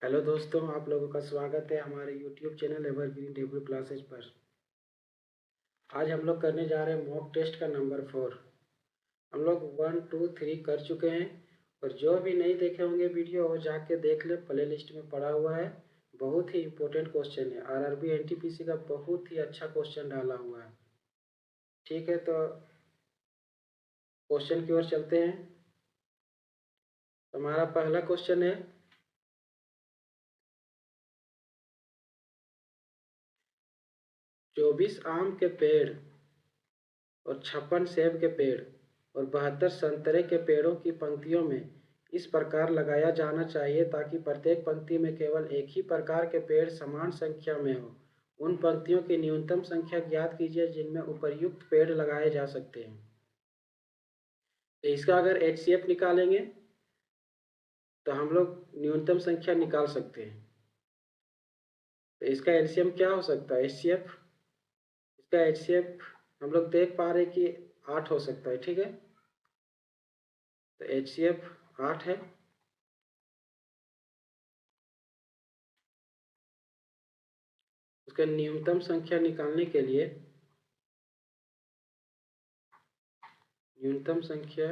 Hello दोस्तों, आप लोगों का स्वागत है हमारे YouTube channel evergreen debut classes पर। आज हम लोग करने जा रहे हैं मॉक टेस्ट का नंबर 4। हम लोग 1, 2, 3 कर चुके हैं और जो भी नहीं देखे होंगे वीडियो वो जाके देख ले, प्ले लिस्ट में पड़ा हुआ है। बहुत ही इम्पोर्टेंट क्वेश्चन है, आरआरबी एनटीपीसी का बहुत ही अच्छा क्वेश्चन डाला हुआ है। ठीक है, तो क्वेश्चन की ओर चलते हैं। हमारा पहला क्वेश्चन है, 24 आम के पेड़ और 56 सेब के पेड़ और 72 संतरे के पेड़ों की पंक्तियों में इस प्रकार लगाया जाना चाहिए ताकि प्रत्येक पंक्ति में केवल एक ही प्रकार के पेड़ समान संख्या में हो। उन पंक्तियों की न्यूनतम संख्या ज्ञात कीजिए जिनमें उपर्युक्त पेड़ लगाए जा सकते हैं। तो इसका अगर HCF निकालेंगे तो हम लोग न्यूनतम संख्या निकाल सकते हैं। तो इसका LCM क्या हो सकता है? इसका HCF हम लोग देख पा रहे कि 8 हो सकता है। ठीक है, तो HCF 8 है। उसका न्यूनतम संख्या निकालने के लिए न्यूनतम संख्या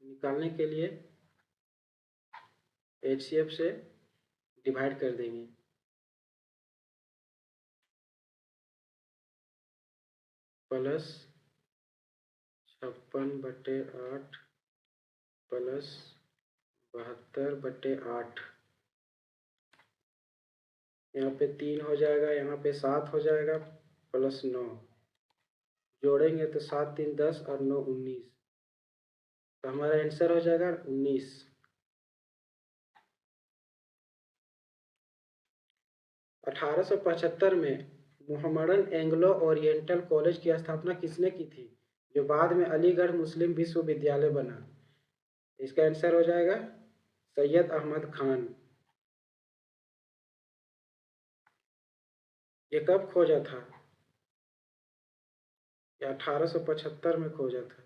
निकालने के लिए HCF से डिवाइड कर देंगे। Plus 56/8 plus 72/8। यहाँ पे 3 हो जाएगा, यहाँ पे 7 हो जाएगा, प्लस 9 जोड़ेंगे तो 7 3 10 और 9 19। तो हमारा आंसर हो जाएगा 19। 1875 में मोहम्मडन एंग्लो ओरिएंटल कॉलेज की स्थापना किसने की थी, जो बाद में अलीगढ़ मुस्लिम विश्वविद्यालय बना? इसका आंसर हो जाएगा सैयद अहमद खान। ये कब खोजा था? ये 1875 में खोजा था।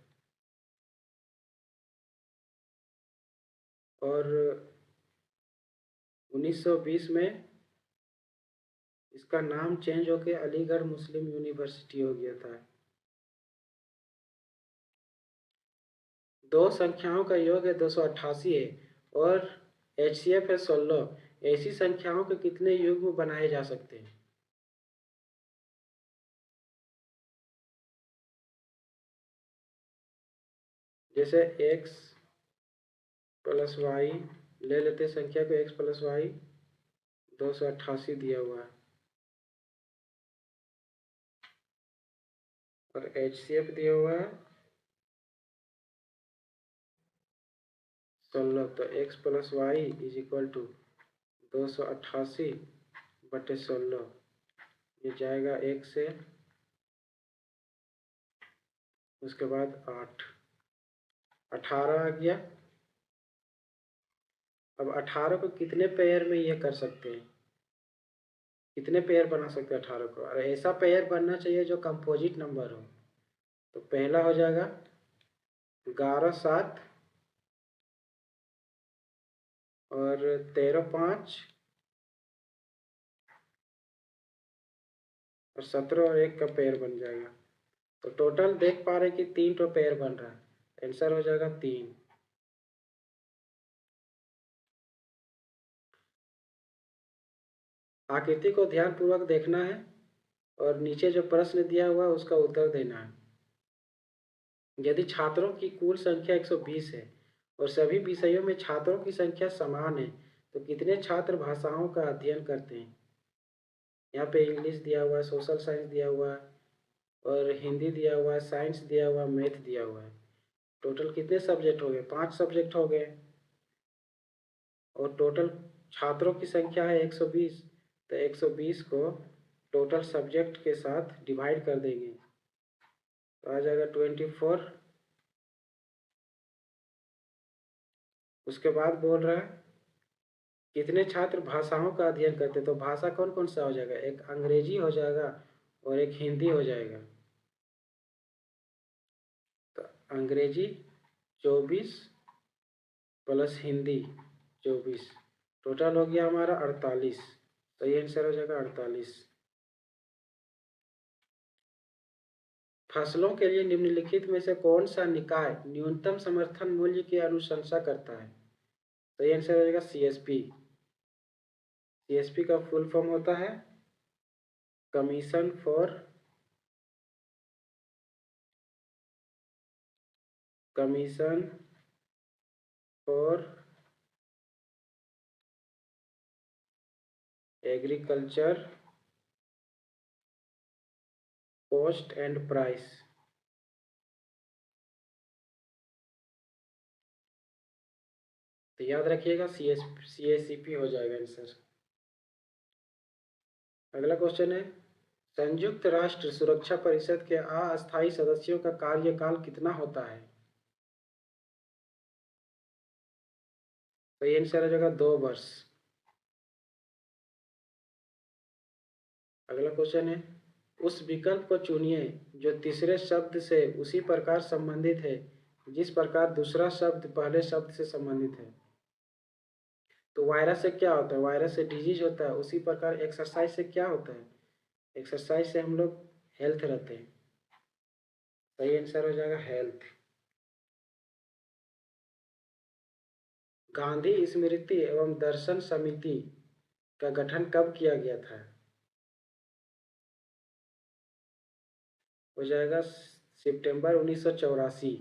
और 1920 में इसका नाम चेंज होकर अलीगढ़ मुस्लिम यूनिवर्सिटी हो गया था। दो संख्याओं का योग है 288 है और HCF है 16। ऐसी संख्याओं के कितने युग्म बनाए जा सकते हैं? जैसे x प्लस वाई ले लेते संख्या को, x प्लस वाई 288 दिया हुआ है और HCF दिया हुआ है 16। तो x plus y is equal to 288/16। ये जाएगा 1 से, उसके बाद 8, 18 आ गया। अब 18 को कितने पेयर में ये कर सकते हैं, कितने पेयर बना सकते हैं 18 को? और ऐसा पेयर बनना चाहिए जो कंपोजिट नंबर हो। तो पहला हो जाएगा 11 7 और 13 5 और 17 और 1 का पेयर बन जाएगा। तो टोटल देख पा रहे हैं कि 3 तो पेयर बन रहा है। आंसर हो जाएगा 3। आकृति को ध्यानपूर्वक देखना है और नीचे जो प्रश्न दिया हुआ है उसका उत्तर देना है। यदि छात्रों की कुल संख्या 120 है और सभी विषयों में छात्रों की संख्या समान है तो कितने छात्र भाषाओं का अध्ययन करते हैं? यहाँ पे इंग्लिश दिया हुआ है, सोशल साइंस दिया हुआ है और हिंदी दिया हुआ है, साइंस दिया हुआ है, मैथ दिया हुआ है। टोटल कितने सब्जेक्ट हो गए? 5 सब्जेक्ट हो गए और टोटल छात्रों की संख्या है 120। तो 120 को टोटल सब्जेक्ट के साथ डिवाइड कर देंगे तो आ जाएगा 24। उसके बाद बोल रहा है कितने छात्र भाषाओं का अध्ययन करते? तो भाषा कौन कौन सा हो जाएगा? एक अंग्रेजी हो जाएगा और एक हिंदी हो जाएगा। तो अंग्रेजी 24 प्लस हिंदी 24, टोटल हो गया हमारा 48। सही आंसर हो जाएगा 48। फसलों के लिए निम्नलिखित में से कौन सा निकाय न्यूनतम समर्थन मूल्य की अनुशंसा करता है? सही आंसर हो जाएगा सीएसपी। सीएसपी का फुल फॉर्म होता है commission for agriculture cost and price. तो याद रखिएगा सीएससीपी हो जाएगा आंसर। अगला क्वेश्चन है संयुक्त राष्ट्र सुरक्षा परिषद के अस्थायी सदस्यों का कार्यकाल कितना होता है? तो ये आंसर हो जाएगा 2 वर्ष। अगला क्वेश्चन है उस विकल्प को चुनिए जो तीसरे शब्द से उसी प्रकार संबंधित है जिस प्रकार दूसरा शब्द पहले शब्द से संबंधित है। तो वायरस से क्या होता है? वायरस से डिजीज होता है। उसी प्रकार एक्सरसाइज से क्या होता है? एक्सरसाइज से हम लोग हेल्थ रहते हैं। सही आंसर हो जाएगा हेल्थ। गांधी स्मृति एवं दर्शन समिति का गठन कब किया गया था? हो जाएगा सितंबर 1984।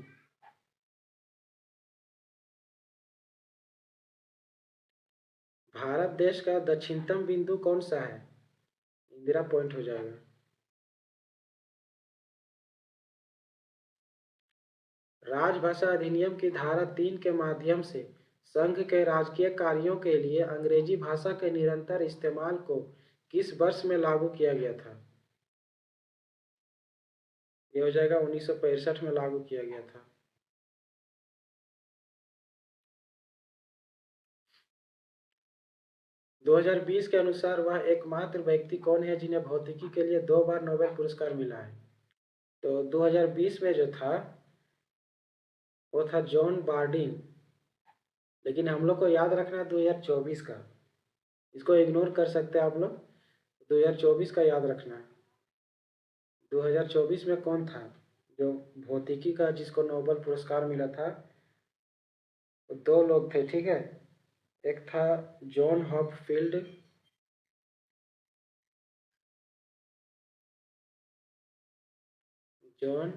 भारत देश का दक्षिणतम बिंदु कौन सा है? इंदिरा पॉइंट हो जाएगा। राजभाषा अधिनियम की धारा 3 के माध्यम से संघ के राजकीय कार्यों के लिए अंग्रेजी भाषा के निरंतर इस्तेमाल को किस वर्ष में लागू किया गया था? यह हो जाएगा 1965 में लागू किया गया था। दो 2020 के अनुसार वह एकमात्र व्यक्ति कौन है जिन्हें भौतिकी के लिए 2 बार नोबेल पुरस्कार मिला है? तो 2020 में जो था वो था जॉन बार्डिन, लेकिन हम लोग को याद रखना है 2024 का। इसको इग्नोर कर सकते हैं आप लोग। 2024 का याद रखना है। 2024 में कौन था जो भौतिकी का जिसको नोबेल पुरस्कार मिला था? तो 2 लोग थे, ठीक है। एक था जॉन हॉपफील्ड, जॉन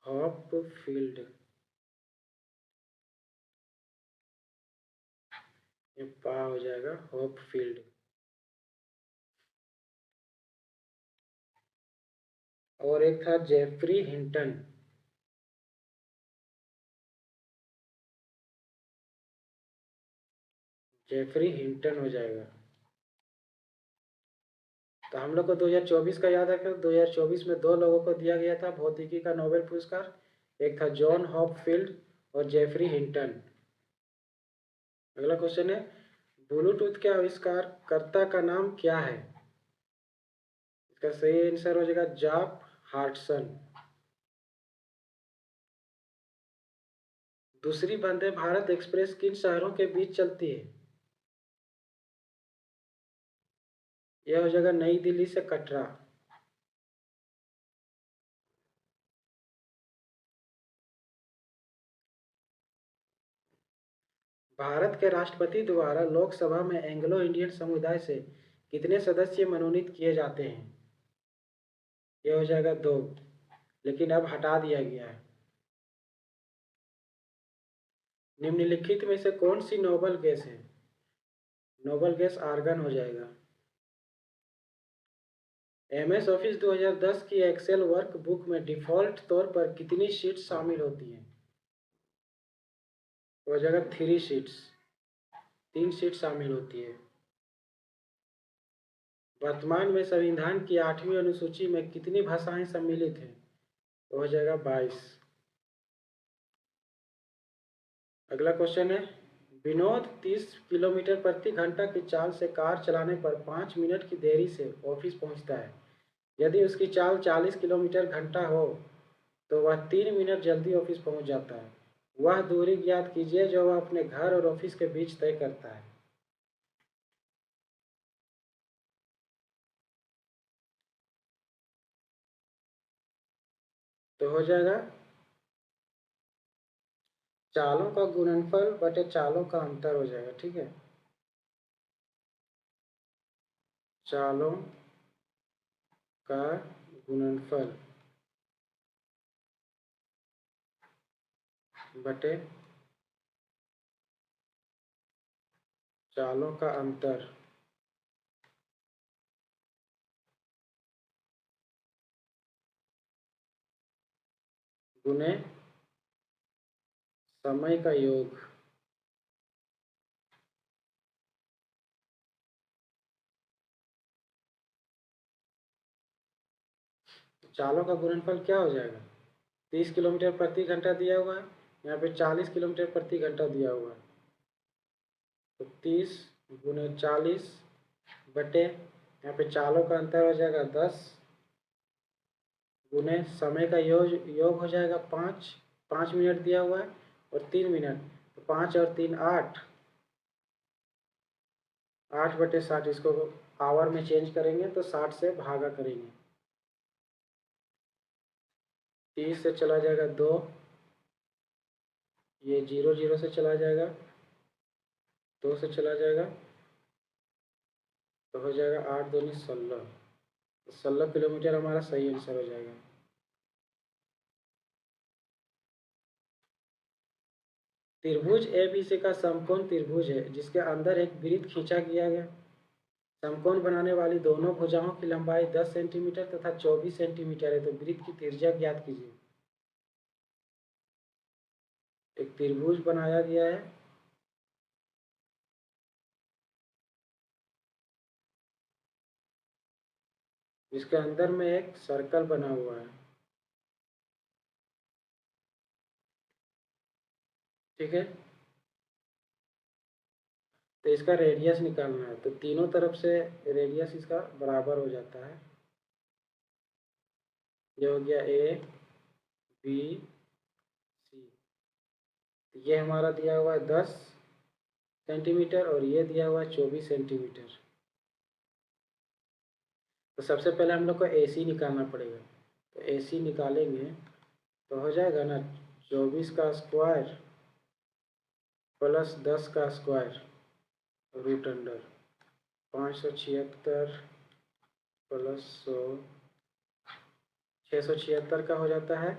हॉपफील्ड, ये पा हो जाएगा हॉपफील्ड। और एक था जेफरी हिंटन। जेफरी हिंटन हो जाएगा। तो हम लोग को 2024 का याद रखें। 2024 में 2 लोगों को दिया गया था भौतिकी का नोबेल पुरस्कार। एक था जॉन हॉपफील्ड और जेफरी हिंटन। अगला क्वेश्चन है ब्लूटूथ के आविष्कारकर्ता का नाम क्या है? इसका सही आंसर हो जाएगा जॉब हार्टसन। दूसरी वंदे भारत एक्सप्रेस किन शहरों के बीच चलती है? यह हो जाएगा नई दिल्ली से कटरा। भारत के राष्ट्रपति द्वारा लोकसभा में एंग्लो इंडियन समुदाय से कितने सदस्य मनोनीत किए जाते हैं? यह हो जाएगा 2, लेकिन अब हटा दिया गया है। निम्नलिखित में से कौन सी नोबल गैस है? नोबल गैस आर्गन हो जाएगा। MS ऑफिस 2010 की एक्सेल वर्कबुक में डिफ़ॉल्ट तौर पर कितनी शीट्स शामिल होती हैं? हो जाएगा 3 शीट्स। 3 शीट शामिल होती है। वर्तमान में संविधान की 8वीं अनुसूची में कितनी भाषाएं सम्मिलित हैं? तो हो जाएगा 22। अगला क्वेश्चन है विनोद 30 किलोमीटर प्रति घंटा की चाल से कार चलाने पर 5 मिनट की देरी से ऑफिस पहुंचता है। यदि उसकी चाल 40 किलोमीटर घंटा हो तो वह 3 मिनट जल्दी ऑफिस पहुंच जाता है। वह दूरी ज्ञात कीजिए जो वह अपने घर और ऑफिस के बीच तय करता है। तो हो जाएगा चालों का गुणनफल बटे चालों का अंतर हो जाएगा। ठीक है, चालों का गुणनफल बटे चालों का अंतर गुने समय का योग। चालों का गुणनफल क्या हो जाएगा? 30 किलोमीटर प्रति घंटा दिया हुआ है, यहाँ पे 40 किलोमीटर प्रति घंटा दिया हुआ है। तो 30 गुने 40 बटे यहाँ पे चालों का अंतर हो जाएगा 10 गुने समय का योग हो जाएगा 5 मिनट दिया हुआ है और 3 मिनट, तो 5 और 3 8, 8/60। इसको आवर में चेंज करेंगे तो 60 से भागा करेंगे। 30 से चला जाएगा 2, ये 0 0 से चला जाएगा, 2 से चला जाएगा, तो हो जाएगा 8 दूनी 16। 16 किलोमीटर हमारा सही आंसर हो जाएगा। त्रिभुज एबीसी का समकोण त्रिभुज है जिसके अंदर एक वृत्त खींचा गया है। समकोण बनाने वाली दोनों भुजाओं की लंबाई 10 सेंटीमीटर तथा 24 सेंटीमीटर है। तो वृत्त की त्रिज्या ज्ञात कीजिए। एक त्रिभुज बनाया गया है जिसके अंदर में एक सर्कल बना हुआ है। ठीक है, तो इसका रेडियस निकालना है। तो तीनों तरफ से रेडियस इसका बराबर हो जाता है। ये हो गया ए बी सी। ये हमारा दिया हुआ है 10 सेंटीमीटर और ये दिया हुआ है 24 सेंटीमीटर। तो सबसे पहले हम लोग को ए सी निकालना पड़ेगा। तो ए सी निकालेंगे तो हो जाएगा ना 24 का स्क्वायर प्लस 10 का स्क्वायर रूट अंडर 576 प्लस 100, 676 का हो जाता है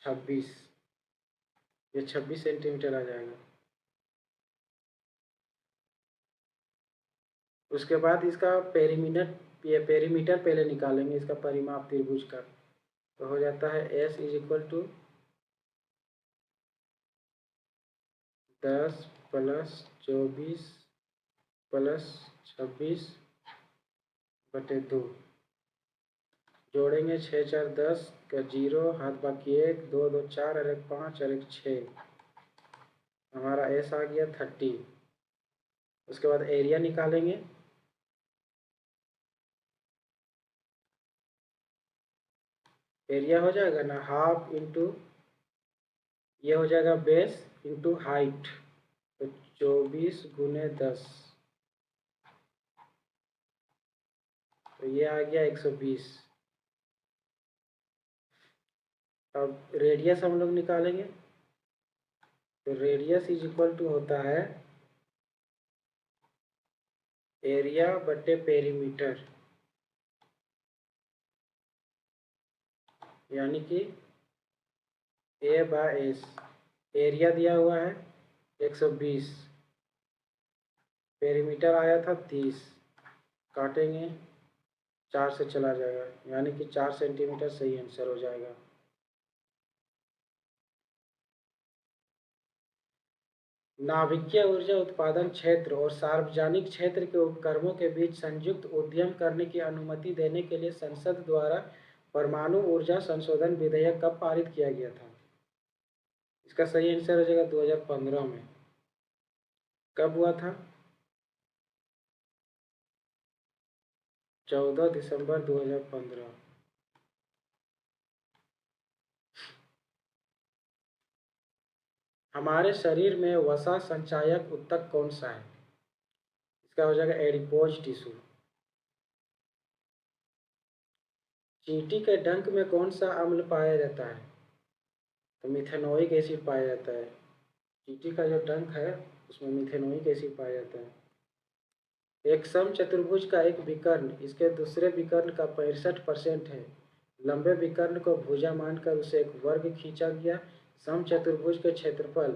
26। ये 26 सेंटीमीटर आ जाएगा। उसके बाद इसका पेरीमीटर पहले निकालेंगे, इसका परिमाप त्रिभुज का। तो हो जाता है S is equal to 10 plus 24 plus 26 बटे 2। जोड़ेंगे 6 4 10 का 0, हाथ बाकी 1 2 2 4 और 1 5 और 1 6। हमारा S आ गया 30। उसके बाद एरिया निकालेंगे। एरिया हो जाएगा ना हाफ इंटू, ये हो जाएगा बेस इंटू हाइट। तो 24 गुने 10, तो ये आ गया 120। अब रेडियस हम लोग निकालेंगे। तो रेडियस इज इक्वल टू होता है एरिया बटे पेरीमीटर, यानी कि A/S। एरिया दिया हुआ है 120, पेरीमीटर आया था 30, काटेंगे 4 से चला जाएगा, यानी कि 4 सेंटीमीटर सही आंसर हो जाएगा। नाभिकीय ऊर्जा उत्पादन क्षेत्र और सार्वजनिक क्षेत्र के उपक्रमों के बीच संयुक्त उद्यम करने की अनुमति देने के लिए संसद द्वारा परमाणु ऊर्जा संशोधन विधेयक कब पारित किया गया था? इसका सही आंसर हो जाएगा 2015 में। कब हुआ था? 14 दिसंबर 2015। हमारे शरीर में वसा संचायक ऊतक कौन सा है? इसका हो जाएगा एडिपोज टिश्यू। चींटी के डंक में कौन सा अम्ल पाया जाता है? तो मिथेनोइक एसिड पाया जाता है। चींटी का जो डंक है उसमें मिथेनोइक एसिड पाया जाता है। एक समचतुर्भुज का एक विकर्ण इसके दूसरे विकर्ण का 65% है। लंबे विकर्ण को भुजा मानकर उसे एक वर्ग खींचा गया। समचतुर्भुज के क्षेत्रफल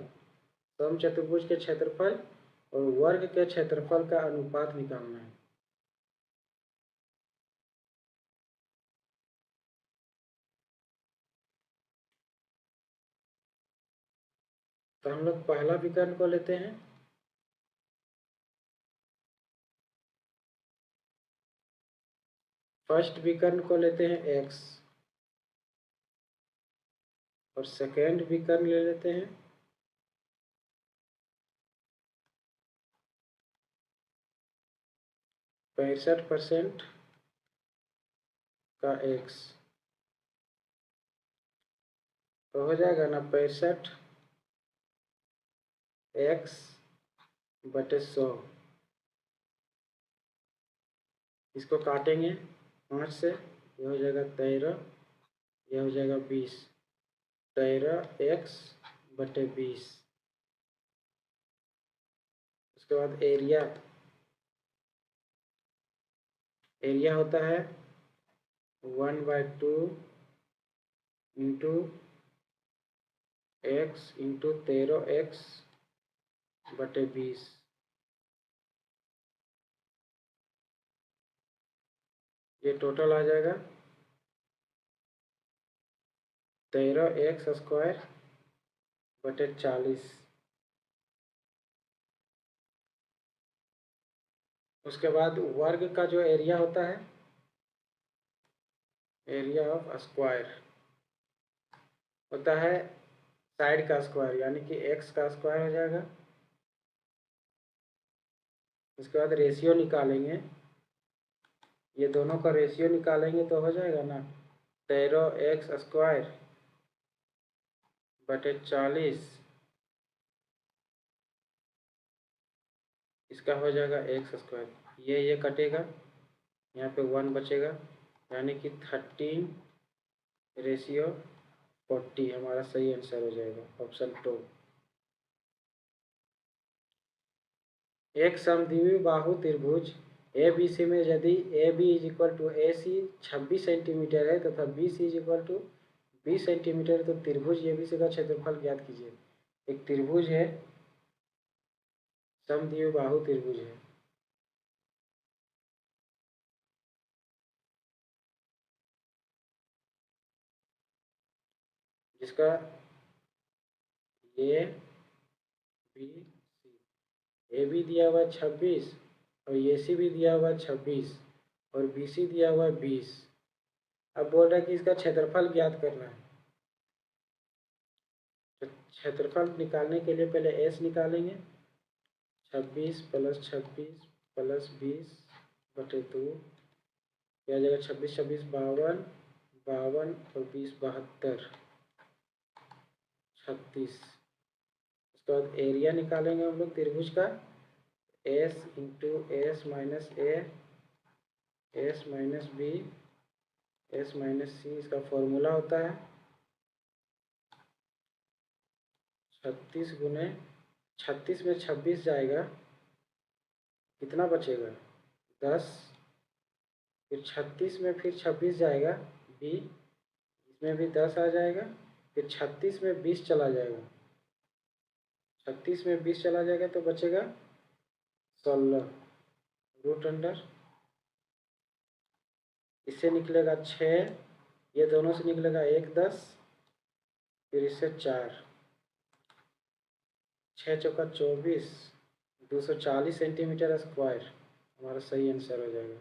और वर्ग के क्षेत्रफल का अनुपात निकालना है। तो हम लोग पहला विकर्ण को लेते हैं। फर्स्ट विकर्ण को लेते हैं x और सेकेंड विकर्ण ले लेते हैं 65% का x, तो हो जाएगा ना 65x/100। इसको काटेंगे 5 से, यह हो जाएगा 13, यह हो जाएगा 20, 13x/20। उसके बाद एरिया होता है 1/2 इंटू x इंटू 13x/20। ये टोटल आ जाएगा 13x²/40। उसके बाद वर्ग का जो एरिया होता है, एरिया ऑफ स्क्वायर होता है साइड का स्क्वायर, यानी कि x का स्क्वायर हो जाएगा। उसके बाद रेशियो निकालेंगे, ये दोनों का रेशियो निकालेंगे तो हो जाएगा ना 13x²/40। इसका हो जाएगा x²। ये कटेगा, यहाँ पे 1 बचेगा, यानी कि 13:40 हमारा सही आंसर हो जाएगा, ऑप्शन 2। एक समद्विबाहु त्रिभुज ABC में यदि AB = AC 26 सेंटीमीटर है तथा BC = 20 सेंटीमीटर, तो त्रिभुज ABC का क्षेत्रफल ज्ञात कीजिए। एक त्रिभुज है, समद्विबाहु त्रिभुज है। जिसका AB दिया हुआ 26 और AC भी दिया हुआ 26 और BC दिया हुआ 20। अब बोल रहा है कि इसका क्षेत्रफल ज्ञात करना है। तो क्षेत्रफल निकालने के लिए पहले S निकालेंगे, 26 + 26 + 20/2, क्या जाएगा 26 26 52, 52 और 20 72, 36। उसके बाद एरिया निकालेंगे हम लोग त्रिभुज का, S × S - A S - B S - C, इसका फॉर्मूला होता है 36 × 36 में 26 जाएगा, कितना बचेगा 10, फिर 36 में फिर 26 जाएगा B, इसमें भी 10 आ जाएगा, फिर 36 में 20 चला जाएगा, 36 में 20 चला जाएगा तो बचेगा 16 √, इससे निकलेगा 6, ये दोनों से निकलेगा 1 10, फिर इससे 4, 6 चौका 24, 240 सेंटीमीटर स्क्वायर हमारा सही आंसर हो जाएगा।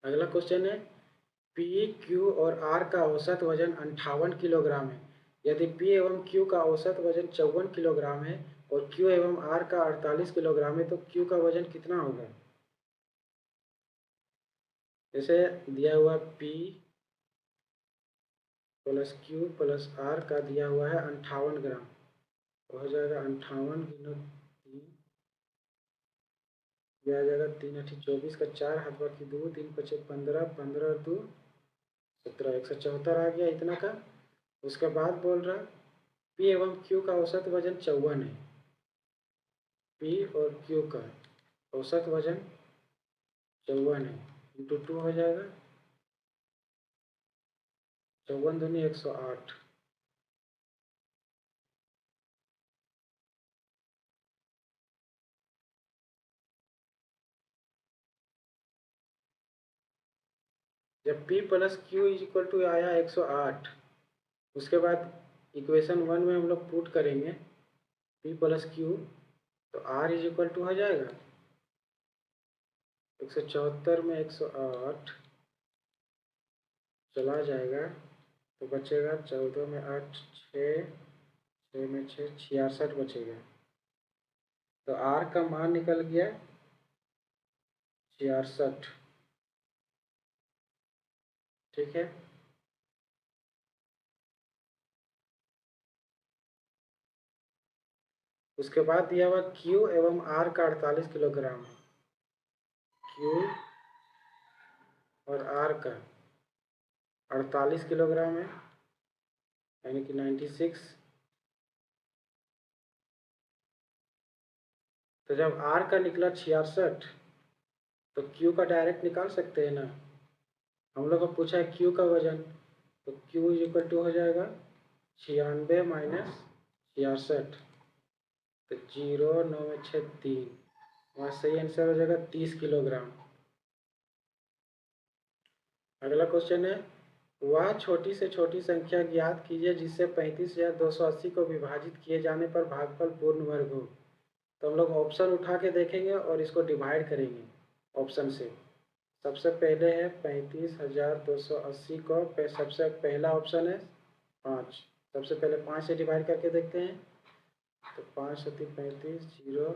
अगला क्वेश्चन है, P, Q और R का औसत वजन 58 किलोग्राम है। यदि P एवं Q का औसत वजन 54 किलोग्राम है और Q एवं R का 48 किलोग्राम है, तो Q का वजन कितना होगा? जैसे दिया हुआ P plus q plus r का दिया हुआ है 58 ग्राम, तो हो जाएगा 58 × 3, यह आ जाएगा 3 × 8 24 का 4 हाथ बाकी 2, 3 × 5 15, 15 और 2 17, 174 आ गया इतना का। उसके बाद बोल रहा पी एवं क्यू का औसत वजन 54 है। पी और क्यू का औसत वजन 54 है, इंटू 2 हो जाएगा 54 दूनी 108। जब P plus q is equal to आया 108, उसके बाद इक्वेशन 1 में हम लोग पुट करेंगे P प्लस क्यू, तो R इज इक्वल टू हो जाएगा 174 में 108 चला जाएगा, तो बचेगा 14 में 8 6, 6 में 6 66 बचेगा। तो R का मान निकल गया 66। ठीक है, उसके बाद दिया हुआ Q एवं R का 48 किलोग्राम है। Q और R का 48 किलोग्राम है, यानी कि 96। तो जब R का निकला 66, तो Q का डायरेक्ट निकाल सकते हैं ना। हम लोग को पूछा है Q का वजन, तो Q इज इक्वल टू हो जाएगा 96 माइनस 66, तो 0 9 में 6 3, वहाँ सही आंसर हो जाएगा 30 किलोग्राम। अगला क्वेश्चन है, वह छोटी से छोटी संख्या ज्ञात कीजिए जिससे 35,280 को विभाजित किए जाने पर भागफल पूर्ण वर्ग हो। तो हम लोग ऑप्शन उठा के देखेंगे और इसको डिवाइड करेंगे ऑप्शन से। सबसे पहले है 35,280 को सबसे पहला ऑप्शन है 5। सबसे पहले 5 से डिवाइड करके देखते हैं, तो 5 सती 35, 0,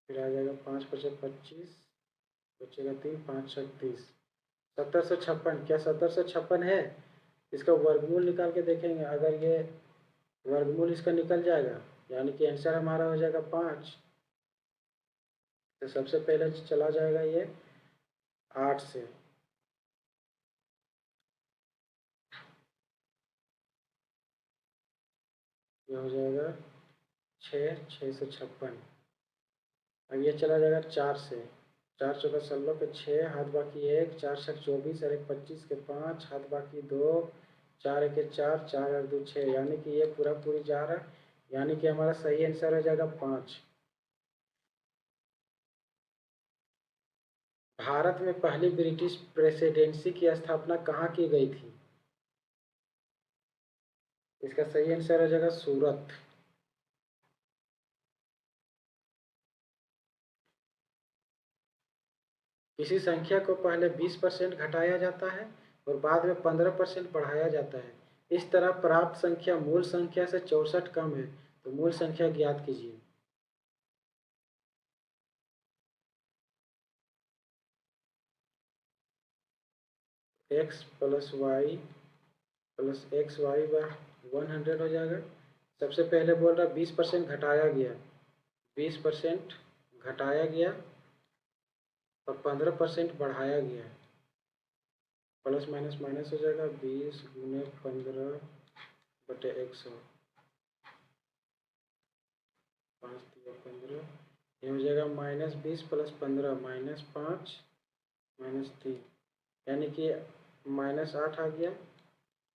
फिर आ जाएगा 5 × 5 = 25, बचेगा 3, 5 × 30, 1756। क्या 1756 है? इसका वर्गमूल निकाल के देखेंगे। अगर ये वर्गमूल इसका निकल जाएगा, यानी कि आंसर हमारा हो जाएगा 5। तो सबसे पहले चला जाएगा ये 8 से, ये हो जाएगा 6, 6 से 56। अब ये चला जाएगा 4 से, 4 चौका 16 पे 6 हाथ बाकी 1, 4 छक 24 और 1 25 के 5 हाथ बाकी 2, 4 1 4, 4 और 2 6, यानी कि ये पूरा पूरी जा रहा है, यानी कि हमारा सही आंसर हो जाएगा 5। भारत में पहली ब्रिटिश प्रेसिडेंसी की स्थापना कहाँ की गई थी? इसका सही आंसर हो जाएगा सूरत। किसी संख्या को पहले 20% घटाया जाता है और बाद में 15% बढ़ाया जाता है। इस तरह प्राप्त संख्या मूल संख्या से 64 कम है, तो मूल संख्या ज्ञात कीजिए। x plus y plus x y by 100 हो जाएगा। सबसे पहले बोल रहा 20% घटाया गया, 20% घटाया गया और 15% बढ़ाया गया, प्लस माइनस माइनस हो जाएगा 20 × 15/100, 5 × 15, ये हो जाएगा -20 + 15 -5 -3, यानी कि -8 आ गया।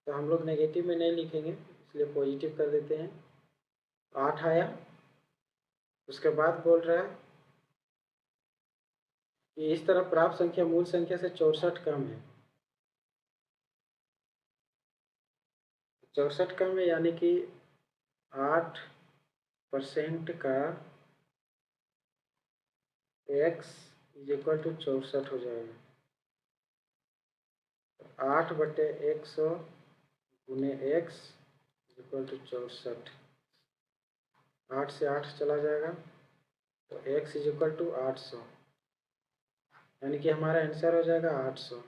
तो हम लोग नेगेटिव में नहीं लिखेंगे, इसलिए पॉजिटिव कर देते हैं। 8 आया। उसके बाद बोल रहा है कि इस तरह प्राप्त संख्या मूल संख्या से 64 कम है। 64 कम है, यानी कि 8% का x इज इक्वल टू 64 हो जाएगा। 8/100 गुने x इक्वल टू 64, 8 से 8 चला जाएगा, तो x इज इक्वल टू 800, यानी कि हमारा आंसर हो जाएगा 800,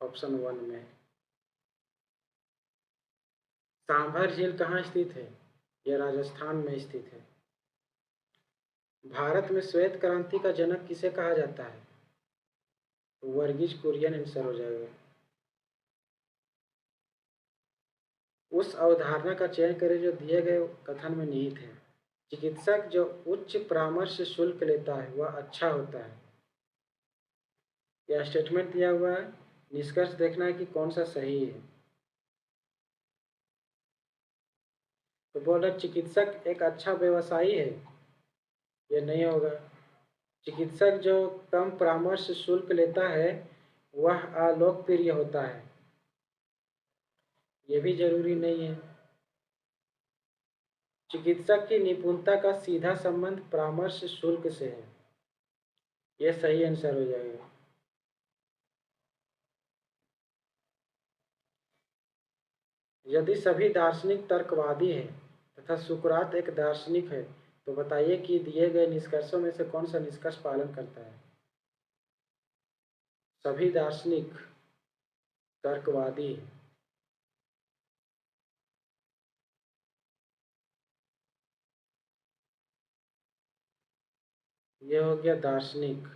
ऑप्शन 1 में। सांभर झील कहाँ स्थित है? यह राजस्थान में स्थित है। भारत में श्वेत क्रांति का जनक किसे कहा जाता है? वर्गीज कुरियन आंसर हो जाएगा। उस अवधारणा का चयन करें जो दिए गए कथन में निहित है। चिकित्सक जो उच्च परामर्श शुल्क लेता है वह अच्छा होता है। यह स्टेटमेंट दिया हुआ है, निष्कर्ष देखना है कि कौन सा सही है। तो बोल रहा चिकित्सक एक अच्छा व्यवसायी है, ये नहीं होगा। चिकित्सक जो कम परामर्श शुल्क लेता है वह अलोकप्रिय होता है, ये भी जरूरी नहीं है। चिकित्सक की निपुणता का सीधा संबंध परामर्श शुल्क से है, ये सही आंसर हो जाएगा। यदि सभी दार्शनिक तर्कवादी हैं तथा सुकरात एक दार्शनिक है तो बताइए कि दिए गए निष्कर्षों में से कौन सा निष्कर्ष पालन करता है? सभी दार्शनिक तर्कवादी हैं। यह हो गया दार्शनिक।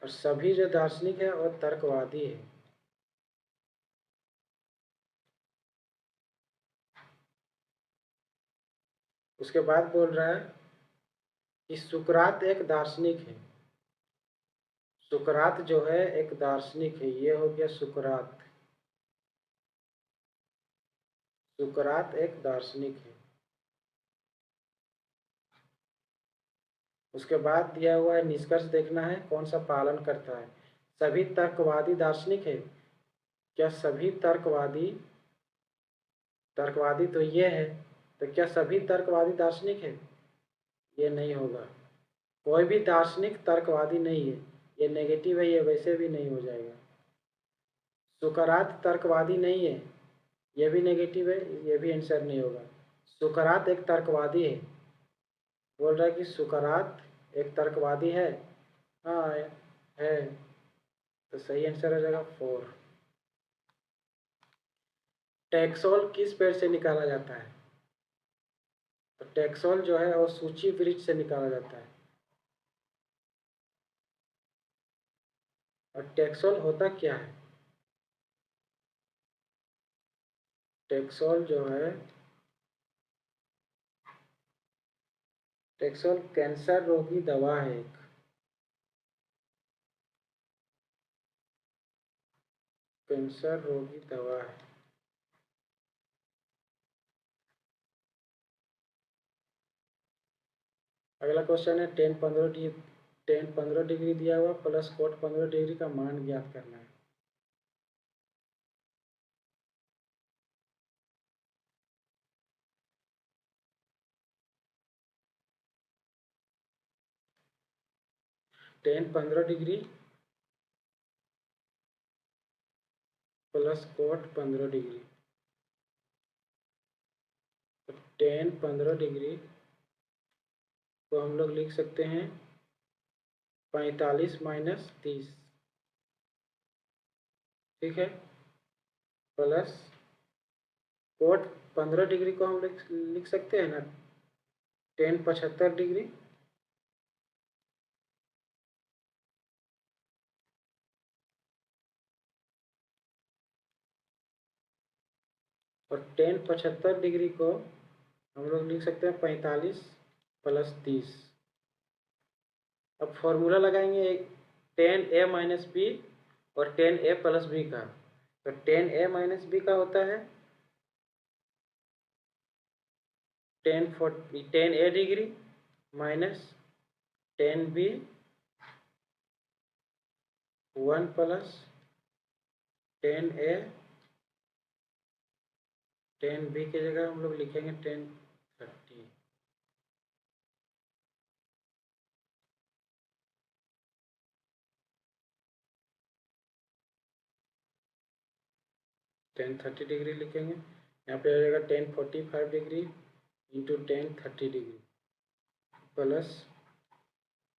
और सभी जो दार्शनिक है और तर्कवादी है। उसके बाद बोल रहा है कि सुकरात एक दार्शनिक है। सुकरात जो है एक दार्शनिक है, ये हो गया सुकरात। सुकरात एक दार्शनिक है। उसके बाद दिया हुआ है निष्कर्ष देखना है कौन सा पालन करता है। सभी तर्कवादी दार्शनिक है। क्या सभी तर्कवादी, तर्कवादी तो ये है, तो क्या सभी तर्कवादी दार्शनिक है? ये नहीं होगा। कोई भी दार्शनिक तर्कवादी नहीं है, ये नेगेटिव है, ये वैसे भी नहीं हो जाएगा। सुकरात तर्कवादी नहीं है, ये भी नेगेटिव है, ये भी आंसर नहीं होगा। सुकरात एक तर्कवादी है। बोल रहा है कि सुकरात एक तर्कवादी है। हाँ है, तो सही आंसर हो जाएगा 4। टैक्सोल किस पेड़ से निकाला जाता है? तो टैक्सोल जो है वो सूची वृक्ष से निकाला जाता है। और टैक्सोल होता क्या है? टैक्सोल जो है, टैक्सोल कैंसर रोगी दवा है एक। कैंसर रोगी दवा है। अगला क्वेश्चन है टेन 15 डिग्री दिया हुआ प्लस कोट 15 डिग्री का मान ज्ञात करना है। Ten 15 degree plus coat 15 degree, तो टेन 15 डिग्री को हम लोग लिख सकते हैं 45 माइनस 30, ठीक है, प्लस कोट 15 डिग्री को हम लिख सकते हैं ना टेन 75 डिग्री, और टेन 75 डिग्री को हम लोग लिख सकते हैं 45 प्लस 30। अब फॉर्मूला लगाएंगे टेन ए माइनस बी और टेन ए प्लस बी का। तो टेन ए माइनस बी का होता है ten A degree minus ten B 1 plus ten A, ten B की जगह हम लोग लिखेंगे टेन 30। टेन 30 डिग्री लिखेंगे, यहाँ पे आ जाएगा tan 45 degree into tan 30 degree plus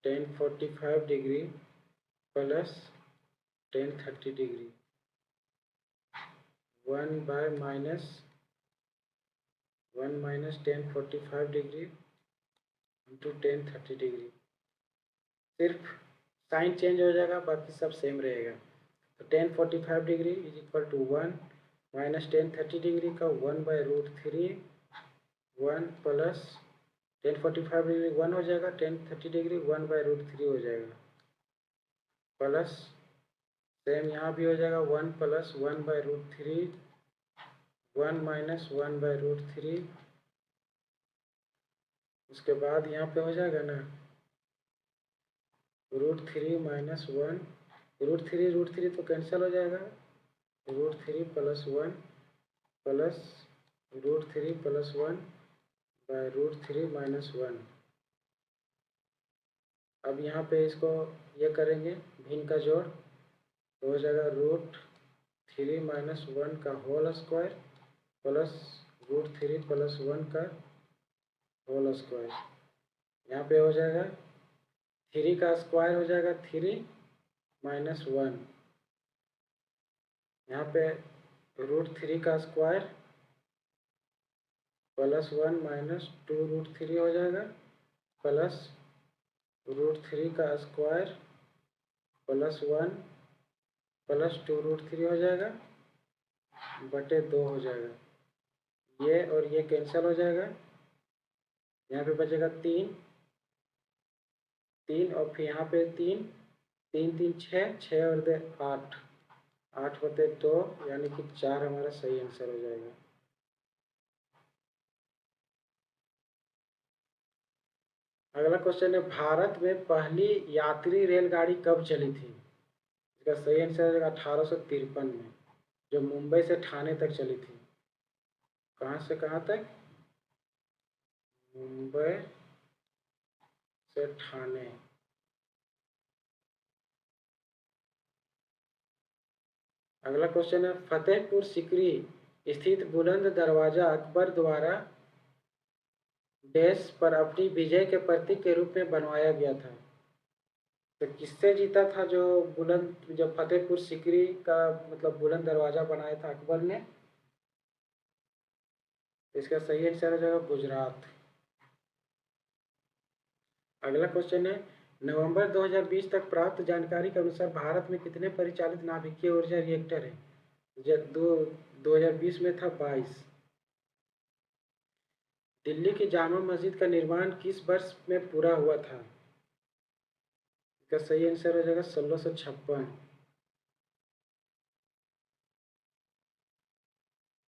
tan 45 degree plus tan 30 degree. 1 minus 1045 degree into 1030 degree. सिर्फ साइन चेंज हो जाएगा, बाकी सब सेम रहेगा। तो 1045 degree is equal to 1 minus 1030 degree का 1/√3, 1 प्लस 1045 डिग्री 1 हो जाएगा, 1030 डिग्री 1/√3 हो जाएगा, प्लस सेम यहाँ भी हो जाएगा 1 प्लस 1/√3, 1 माइनस 1/√3। उसके बाद यहाँ पे हो जाएगा ना √3 माइनस 1, √3 तो कैंसिल हो जाएगा, √3 प्लस 1 प्लस √3 प्लस 1/√3 माइनस 1। अब यहाँ पे इसको ये करेंगे भिन्न का जोड़, तो हो जाएगा √3 माइनस 1 का होल स्क्वायर प्लस √3 प्लस 1 का होल स्क्वायर। यहाँ पे हो जाएगा 3 का स्क्वायर हो जाएगा 3 माइनस 1, यहाँ पे √3 का स्क्वायर प्लस 1 माइनस 2√3 हो जाएगा, प्लस √3 का स्क्वायर प्लस 1 प्लस 2√3 हो जाएगा, बटे 2 हो जाएगा। ये और ये कैंसिल हो जाएगा, यहाँ पे बचेगा 3 और फिर यहाँ पे 3 3 6 और 2 8, 8/2 यानी कि 4 हमारा सही आंसर हो जाएगा। अगला क्वेश्चन है, भारत में पहली यात्री रेलगाड़ी कब चली थी? इसका सही आंसर है 1853 में, जो मुंबई से ठाणे तक चली थी। कहाँ से कहाँ तक? मुंबई से ठाणे। अगला क्वेश्चन है, फतेहपुर सीकरी स्थित बुलंद दरवाजा अकबर द्वारा डैश पर अपनी विजय के प्रतीक के रूप में बनवाया गया था। तो किससे जीता था जो फतेहपुर सीकरी का मतलब बुलंद दरवाजा बनाया था अकबर ने? इसका सही आंसर हो जाएगा गुजरात। अगला क्वेश्चन है, नवंबर 2020 तक प्राप्त जानकारी के अनुसार भारत में कितने परिचालित नाभिकीय ऊर्जा रिएक्टर हैं? 2020 में था 22। दिल्ली की जामा मस्जिद का निर्माण किस वर्ष में पूरा हुआ था? इसका सही आंसर हो जाएगा 1656।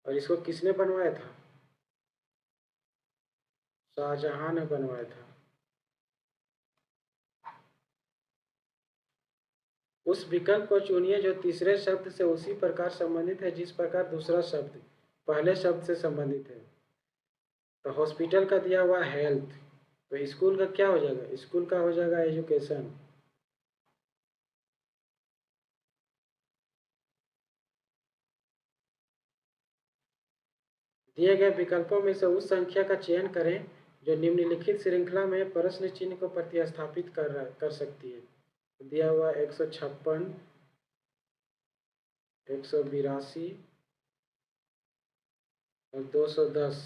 और इसको किसने बनवाया था? शाहजहां ने बनवाया था। उस विकल्प को चुनिए जो तीसरे शब्द से उसी प्रकार संबंधित है जिस प्रकार दूसरा शब्द पहले शब्द से संबंधित है। तो हॉस्पिटल का दिया हुआ हेल्थ, तो स्कूल का क्या हो जाएगा? स्कूल का हो जाएगा एजुकेशन। दिए गए विकल्पों में से उस संख्या का चयन करें जो निम्नलिखित श्रृंखला में प्रश्न चिन्ह को प्रतिस्थापित कर सकती है। दिया हुआ 156, 182 और 210।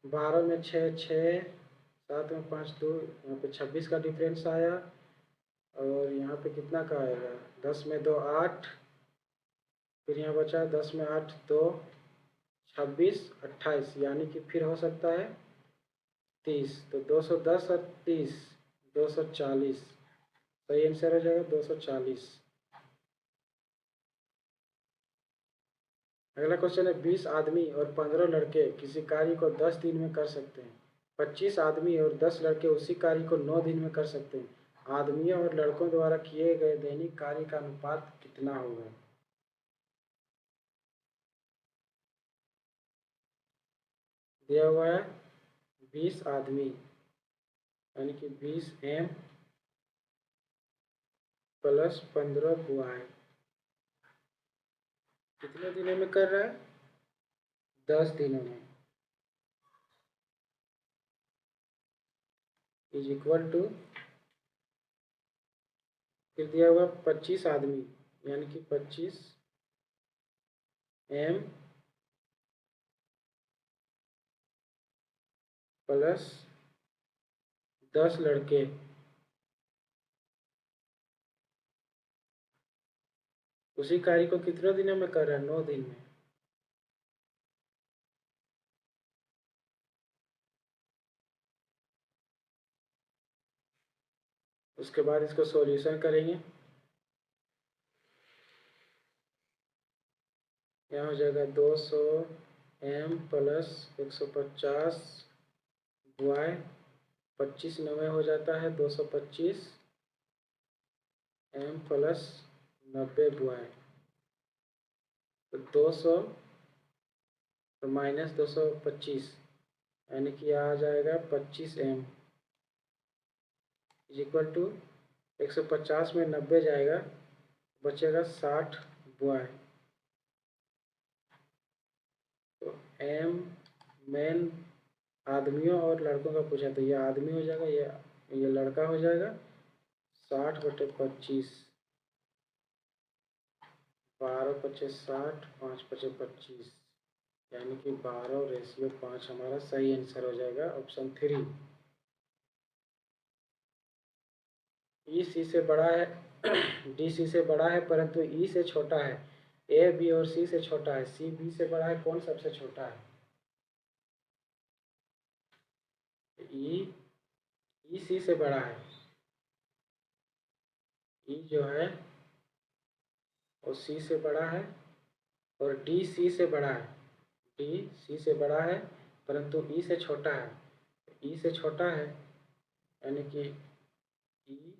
12 में 6 6, 7 में 5 2, यहाँ पे 26 का डिफरेंस आया। और यहाँ पे कितना का आएगा? 10 में 2 8, फिर यहाँ बचा 10 में 8 2, 26 28, यानी कि फिर हो सकता है 30। तो 210 और 30 240, सही आंसर हो जाएगा 240। अगला क्वेश्चन है, 20 आदमी और 15 लड़के किसी कार्य को 10 दिन में कर सकते हैं। 25 आदमी और 10 लड़के उसी कार्य को 9 दिन में कर सकते हैं। आदमियों और लड़कों द्वारा किए गए दैनिक कार्य का अनुपात कितना होगा? दिया हुआ है 20 आदमी यानी कि 20 M प्लस 15 Y कितने दिनों में कर रहा है? 10 दिनों में, इज इक्वल टू फिर दिया हुआ 25 आदमी, यानी कि 25m प्लस 10 लड़के। उसी कार्य को कितने दिनों में कर रहा है? 9 दिन में। उसके बाद इसको सॉल्यूशन करेंगे। यहाँ हो जाएगा 200m प्लस 150 वाई, 25 9 हो जाता है 225m प्लस 90 वाई, तो 200 तो माइनस 225, यानी कि आ जाएगा 25m इज इक्वल टू 150 में 90 जाएगा, बचेगा 60 वाई। तो m मेन आदमियों और लड़कों का पूछा, तो ये आदमी हो जाएगा, ये लड़का हो जाएगा। 60/25, 12×5 = 60, 5×5 = 25, यानी कि 12:5 हमारा सही आंसर हो जाएगा, ऑप्शन 3। ई सी से बड़ा है, डी सी से बड़ा है परंतु ई से छोटा है। ए बी और सी से छोटा है, सी बी से बड़ा है, कौन सबसे छोटा है? ई सी से बड़ा है, ई जो है वो सी से बड़ा है, और डी सी से बड़ा है, डी सी से बड़ा है परंतु ई से छोटा है। ई से छोटा है यानी कि ई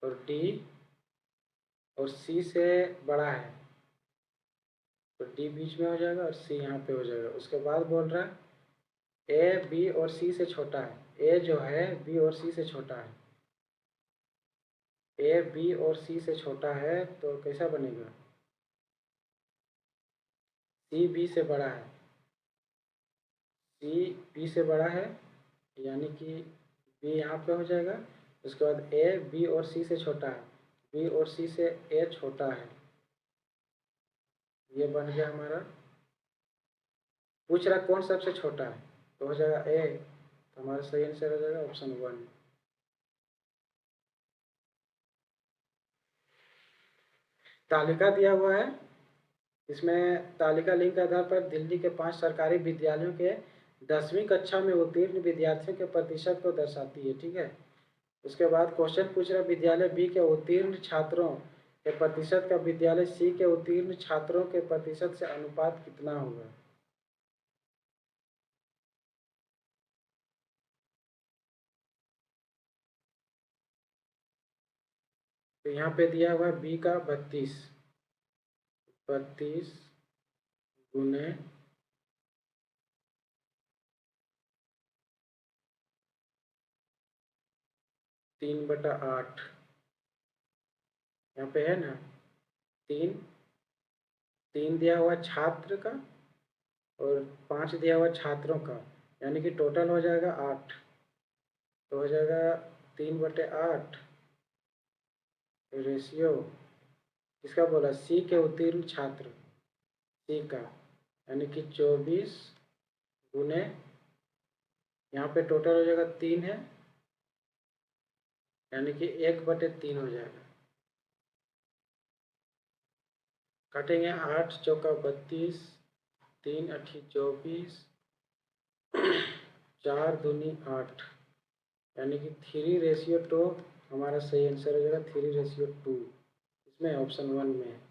और डी और सी से बड़ा है, तो डी बीच में हो जाएगा और सी यहाँ पे हो जाएगा। उसके बाद बोल रहा है ए बी और सी से छोटा है, ए जो है बी और सी से छोटा है, ए बी और सी से छोटा है, तो कैसा बनेगा? सी बी से बड़ा है, सी बी से बड़ा है यानी कि बी यहाँ पे हो जाएगा। उसके बाद ए बी और सी से छोटा है, बी और सी से ए छोटा है, ये बन गया हमारा। पूछ रहा कौन सबसे छोटा है, तो हो जाएगा ए, तो हमारा सही आंसर हो जाएगा ऑप्शन 1। तालिका दिया हुआ है, इसमें तालिका लिंक के आधार पर दिल्ली के 5 सरकारी विद्यालयों के 10वीं कक्षा में उत्तीर्ण विद्यार्थियों के प्रतिशत को दर्शाती है, ठीक है। उसके बाद क्वेश्चन पूछ रहा है विद्यालय बी के उत्तीर्ण छात्रों के प्रतिशत का विद्यालय सी के उत्तीर्ण छात्रों के प्रतिशत से अनुपात कितना होगा? तो यहाँ पे दिया हुआ है बी का 32 गुने 3/8, यहाँ पे है ना 3 3 दिया हुआ छात्र का और 5 दिया हुआ छात्रों का, यानी कि टोटल हो जाएगा 8, तो हो जाएगा 3/8 रेशियो किसका बोला? सी के उत्तीर्ण छात्र, सी का, यानी कि 24 गुने, यहाँ पे टोटल हो जाएगा 3 है, यानी कि 1/3 हो जाएगा। काटेंगे 8 चौका 32, 3 अठी 24, 4 दूनी 8, यानी कि 3:2 हमारा सही आंसर हो जाएगा, 3:2 इसमें ऑप्शन 1 में है।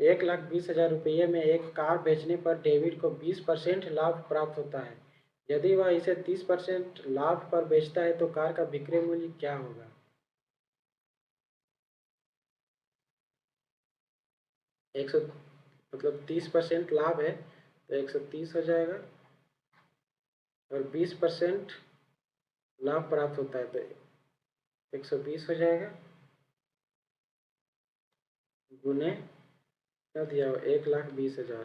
1,20,000 रुपये में एक कार बेचने पर डेविड को 20% लाभ प्राप्त होता है। यदि वह इसे 30% लाभ पर बेचता है तो कार का विक्रय मूल्य क्या होगा? एक सौ मतलब 30% लाभ है तो 130 हो जाएगा, और 20% लाभ प्राप्त होता है तो 120 हो जाएगा, गुने क्या दिया हुआ 1,20,000,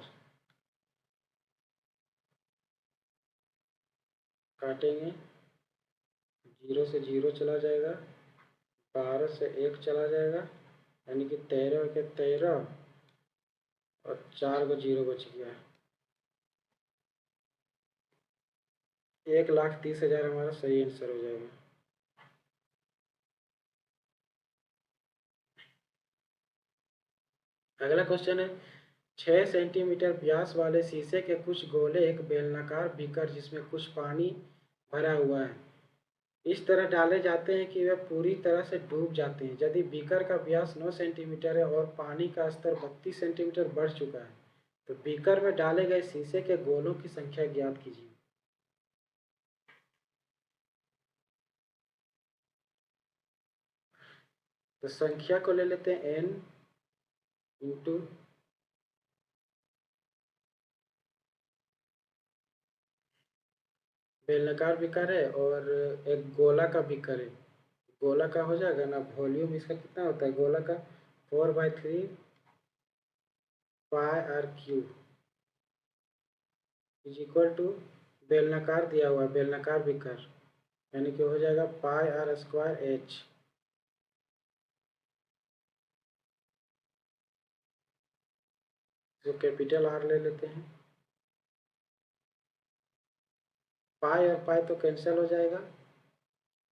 काटेंगे 0 से 0 चला जाएगा, 12 से 1 चला जाएगा, यानी कि 13 के 13 और 4 को 0 बच गया। 1,30,000 हमारा सही आंसर हो जाएगा। अगला क्वेश्चन है 6 सेंटीमीटर व्यास वाले शीशे के कुछ गोले एक बेलनाकार बीकर जिसमें कुछ पानी भरा हुआ है इस तरह डाले जाते हैं कि वे पूरी तरह से डूब जाते हैं। यदि बीकर का व्यास 9 सेंटीमीटर है और पानी का स्तर 32 सेंटीमीटर बढ़ चुका है तो बीकर में डाले गए शीशे के गोलों की संख्या ज्ञात कीजिए। तो संख्या को ले लेते हैं n इंटू बेलनाकार बीकर है और एक गोला का बीकर है। गोला का हो जाएगा ना, वॉल्यूम इसका कितना होता है गोला का 4/3 pi R cube is equal to बेलनाकार दिया हुआ है बेलनाकार बीकर, यानी कि हो जाएगा पाई आर स्क्वायर एच। जो कैपिटल आर ले लेते हैं, पाई और पाई तो कैंसिल हो जाएगा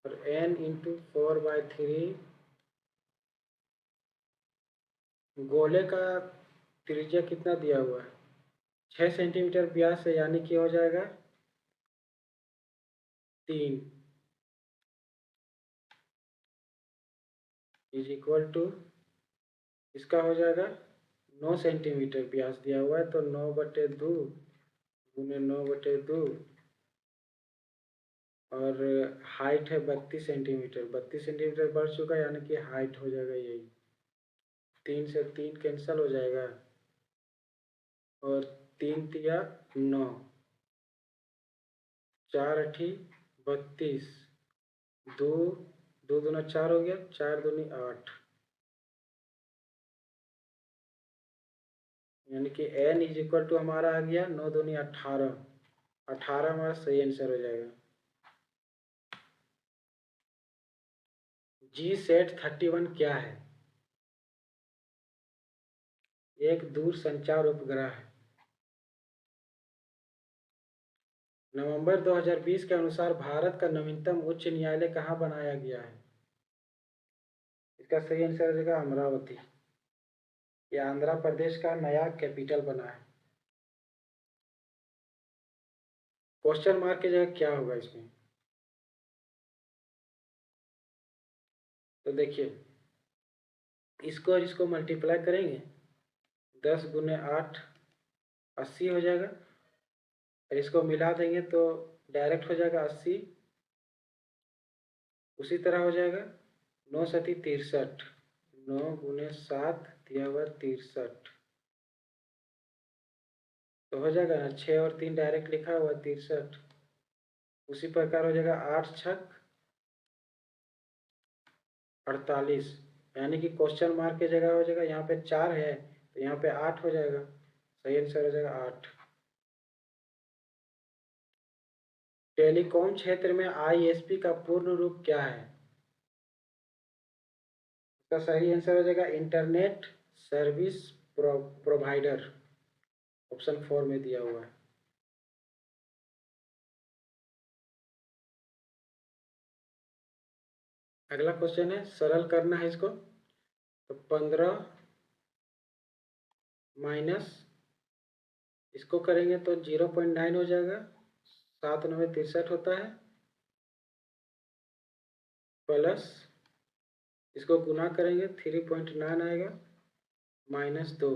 और n इंटू 4/3 गोले का त्रिज्या कितना दिया हुआ है 6 सेंटीमीटर व्यास है, यानी कि हो जाएगा 3 इज इक्वल टू इसका हो जाएगा 9 सेंटीमीटर व्यास दिया हुआ है तो 9/2 गुने 9/2 और हाइट है 32 सेंटीमीटर। 32 सेंटीमीटर बढ़ चुका है यानी कि हाइट हो जाएगा यही। 3 से 3 कैंसिल हो जाएगा और 3 तिया 9, 4 अठी 32, 2 2 दूना 4 हो गया, 4 दूनी 8, यानी कि n इज इक्वल टू हमारा आ गया 9 दूनी 18, 18 हमारा सही आंसर हो जाएगा। GSAT-31 क्या है? एक दूर संचार उपग्रह है। नवंबर 2020 के अनुसार भारत का नवीनतम उच्च न्यायालय कहाँ बनाया गया है? इसका सही आंसर हो जाएगा अमरावती। यह आंध्र प्रदेश का नया कैपिटल बना है। क्वेश्चन मार्क की जगह क्या होगा इसमें? तो देखिए इसको और इसको मल्टीप्लाई करेंगे, 10 गुने 8 80 हो जाएगा और इसको मिला देंगे तो डायरेक्ट हो जाएगा 80। उसी तरह हो जाएगा 9 सती 63, 9 गुने 7 दिया हुआ 63 तो हो जाएगा ना, 6 और 3 डायरेक्ट लिखा हुआ 63। उसी प्रकार हो जाएगा 8 छक 48, यानी कि क्वेश्चन मार्क की जगह हो जाएगा, यहाँ पे 4 है तो यहाँ पे 8 हो जाएगा, सही आंसर हो जाएगा 8। टेलीकॉम क्षेत्र में ISP का पूर्ण रूप क्या है? इसका सही आंसर हो जाएगा इंटरनेट सर्विस प्रोवाइडर, ऑप्शन 4 में दिया हुआ है। अगला क्वेश्चन है, सरल करना है इसको, तो 15 माइनस इसको करेंगे तो 0.9 हो जाएगा, 7 9 63 होता है, प्लस इसको गुना करेंगे 3.9 आएगा, -2,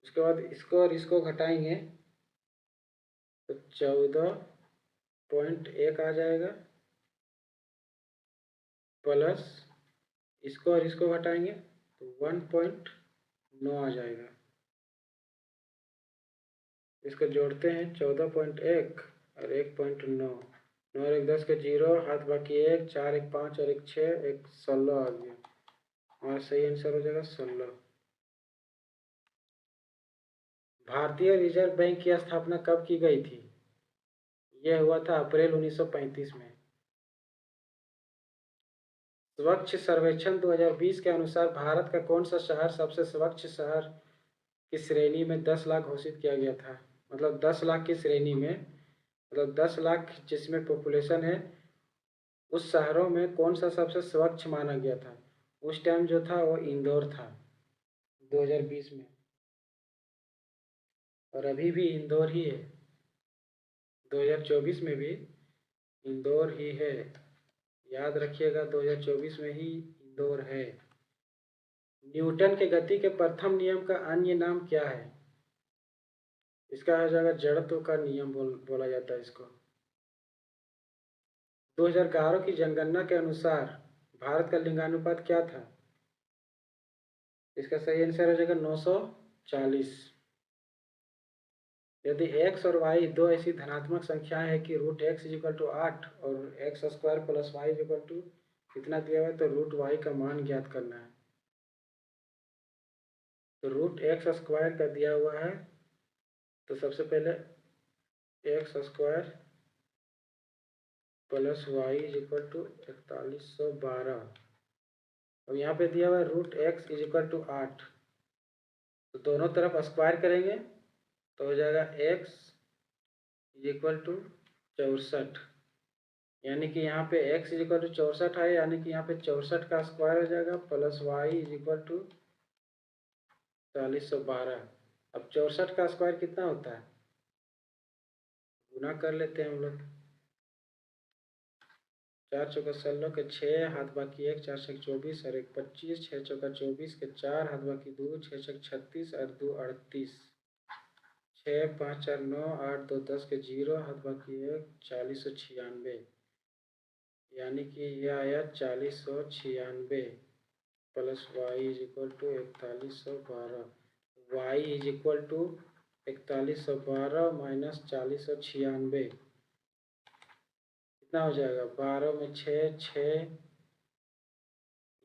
उसके बाद इसको और इसको घटाएंगे तो 14.1 आ जाएगा, प्लस इसको और इसको घटाएंगे तो 1.9 आ जाएगा। इसको जोड़ते हैं 14.1 और 1.9, 9 और 1 10 के 0, हाथ बाकी 1, 4 1 5 और 1 6, 1 16 आ गया, हमारा सही आंसर हो जाएगा 16। भारतीय रिजर्व बैंक की स्थापना कब की गई थी? यह हुआ था अप्रैल 1935 में। स्वच्छ सर्वेक्षण 2020 के अनुसार भारत का कौन सा शहर सबसे स्वच्छ शहर की श्रेणी में 10 लाख घोषित किया गया था? मतलब 10 लाख की श्रेणी में, मतलब 10 लाख जिसमें पॉपुलेशन है, उस शहरों में कौन सा सबसे स्वच्छ माना गया था? उस टाइम जो था वो इंदौर था 2020 में, और अभी भी इंदौर ही है। 2024 में भी इंदौर ही है, याद रखिएगा 2024 में ही इंदौर है। न्यूटन के गति के प्रथम नियम का अन्य नाम क्या है? इसका हो जाएगा जड़त्व का नियम बोला जाता है इसको। 2011 की जनगणना के अनुसार भारत का लिंगानुपात क्या था? इसका सही आंसर हो जाएगा 940। यदि x और y दो ऐसी धनात्मक संख्याएं हैं कि रूट एक्स इजिकल टू 8 और x square plus y is equal to कितना दिया हुआ है, तो रूट y का मान ज्ञात करना है। तो रूट एक्स स्क्वायर का दिया हुआ है, तो सबसे पहले x square plus y is equal to 4112। अब यहाँ पे दिया हुआ है रूट एक्स इजिकल टू 8, तो दोनों तरफ स्क्वायर करेंगे तो हो जाएगा x इजिक्वल टू 64, यानी कि यहाँ पे x इजिक्वल टू 64 है, यानी कि यहाँ पे 64 का स्क्वायर हो जाएगा प्लस y इजिक्वल टू 4112। अब 64 का स्क्वायर कितना होता है, गुना कर लेते हैं हम लोग। 4 चौका 16 के 6 हाथ बाकी 1, 4 छक 24 और 1 25, 6 चौका 24 के 4 हाथ बाकी 2, 6 छक 36 और 2 38, 6 5 4 9 8 2 10 के 0 हाथ बाकी 1, 4096, यानी कि यह आया 4096 plus y is equal to 4112। Y is equal to 4112 minus 4096 कितना हो जाएगा? 12 में 6 6,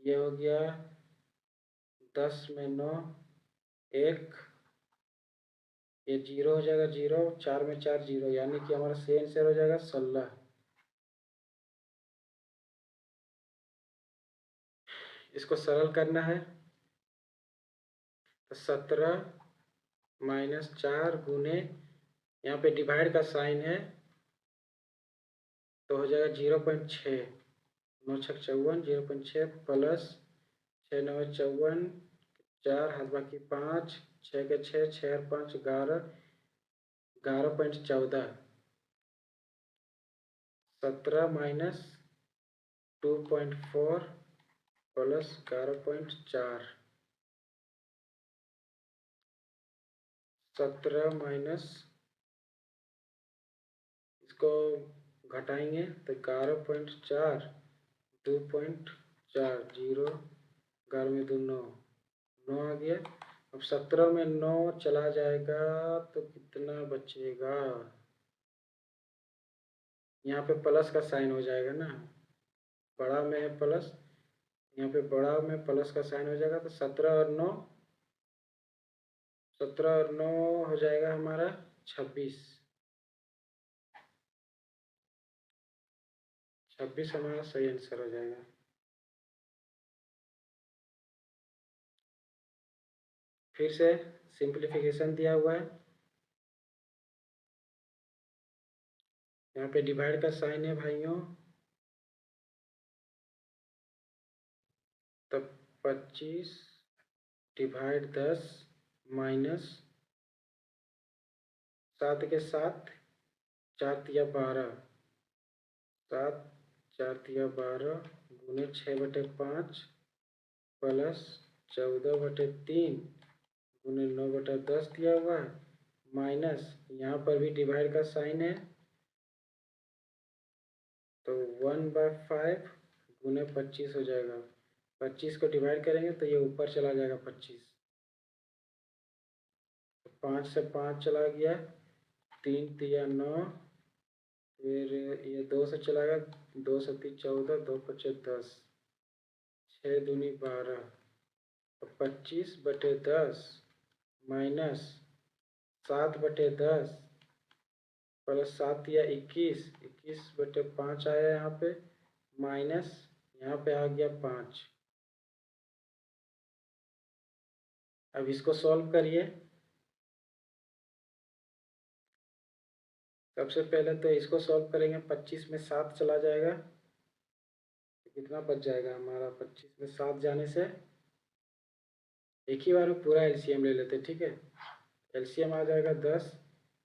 ये हो गया 10 में 9 1, ये 0 हो जाएगा 0, 4 में 4 0, यानी कि हमारा सही आंसर हो जाएगा 16। इसको सरल करना है तो 17 माइनस 4 गुने, यहाँ पे डिवाइड का साइन है तो हो जाएगा 0.6, 9 छक 54, 0.6 प्लस 6 9 54, 4 हाथ बाकी 5, 6 के 6 6 और 5 11, 11.14, 17 माइनस 2.4 प्लस 11.4, 17 माइनस, इसको घटाएंगे तो 11.4, 2.4, 0, 11 में 2 9, 9 आ गया। अब 17 में 9 चला जाएगा तो कितना बचेगा? यहाँ पे प्लस का साइन हो जाएगा ना, बड़ा में है प्लस, यहाँ पे बड़ा में प्लस का साइन हो जाएगा, तो 17 और 9, 17 और 9 हो जाएगा हमारा 26, 26 हमारा सही आंसर हो जाएगा। फिर से सिंप्लीफिकेशन दिया हुआ है, यहाँ पे डिवाइड का साइन है भाइयों, तब 25 डिवाइड 10 माइनस 7 के 7, 4 तिया 12, 7 4 तिया 12 गुने 6/5 प्लस 14/3 गुने 9/10 दिया हुआ है, माइनस यहाँ पर भी डिवाइड का साइन है तो 1/5 गुने 25 हो जाएगा। 25 को डिवाइड करेंगे तो ये ऊपर चला जाएगा 25, 5 से 5 चला गया, 3 तिया 9, फिर ये 2 से चला गया, 2 से 3 14, 2 5 10, 6 दूनी 12, 25/10 माइनस 7/10 प्लस 7 या 21, 21/5 आया यहाँ पे, माइनस यहाँ पे आ गया 5। अब इसको सॉल्व करिए। सबसे पहले तो इसको सॉल्व करेंगे, 25 में 7 चला जाएगा तो कितना बच जाएगा हमारा, 25 में 7 जाने से एक ही बार में पूरा एलसीएम ले लेते, ठीक है। एलसीएम आ जाएगा 10,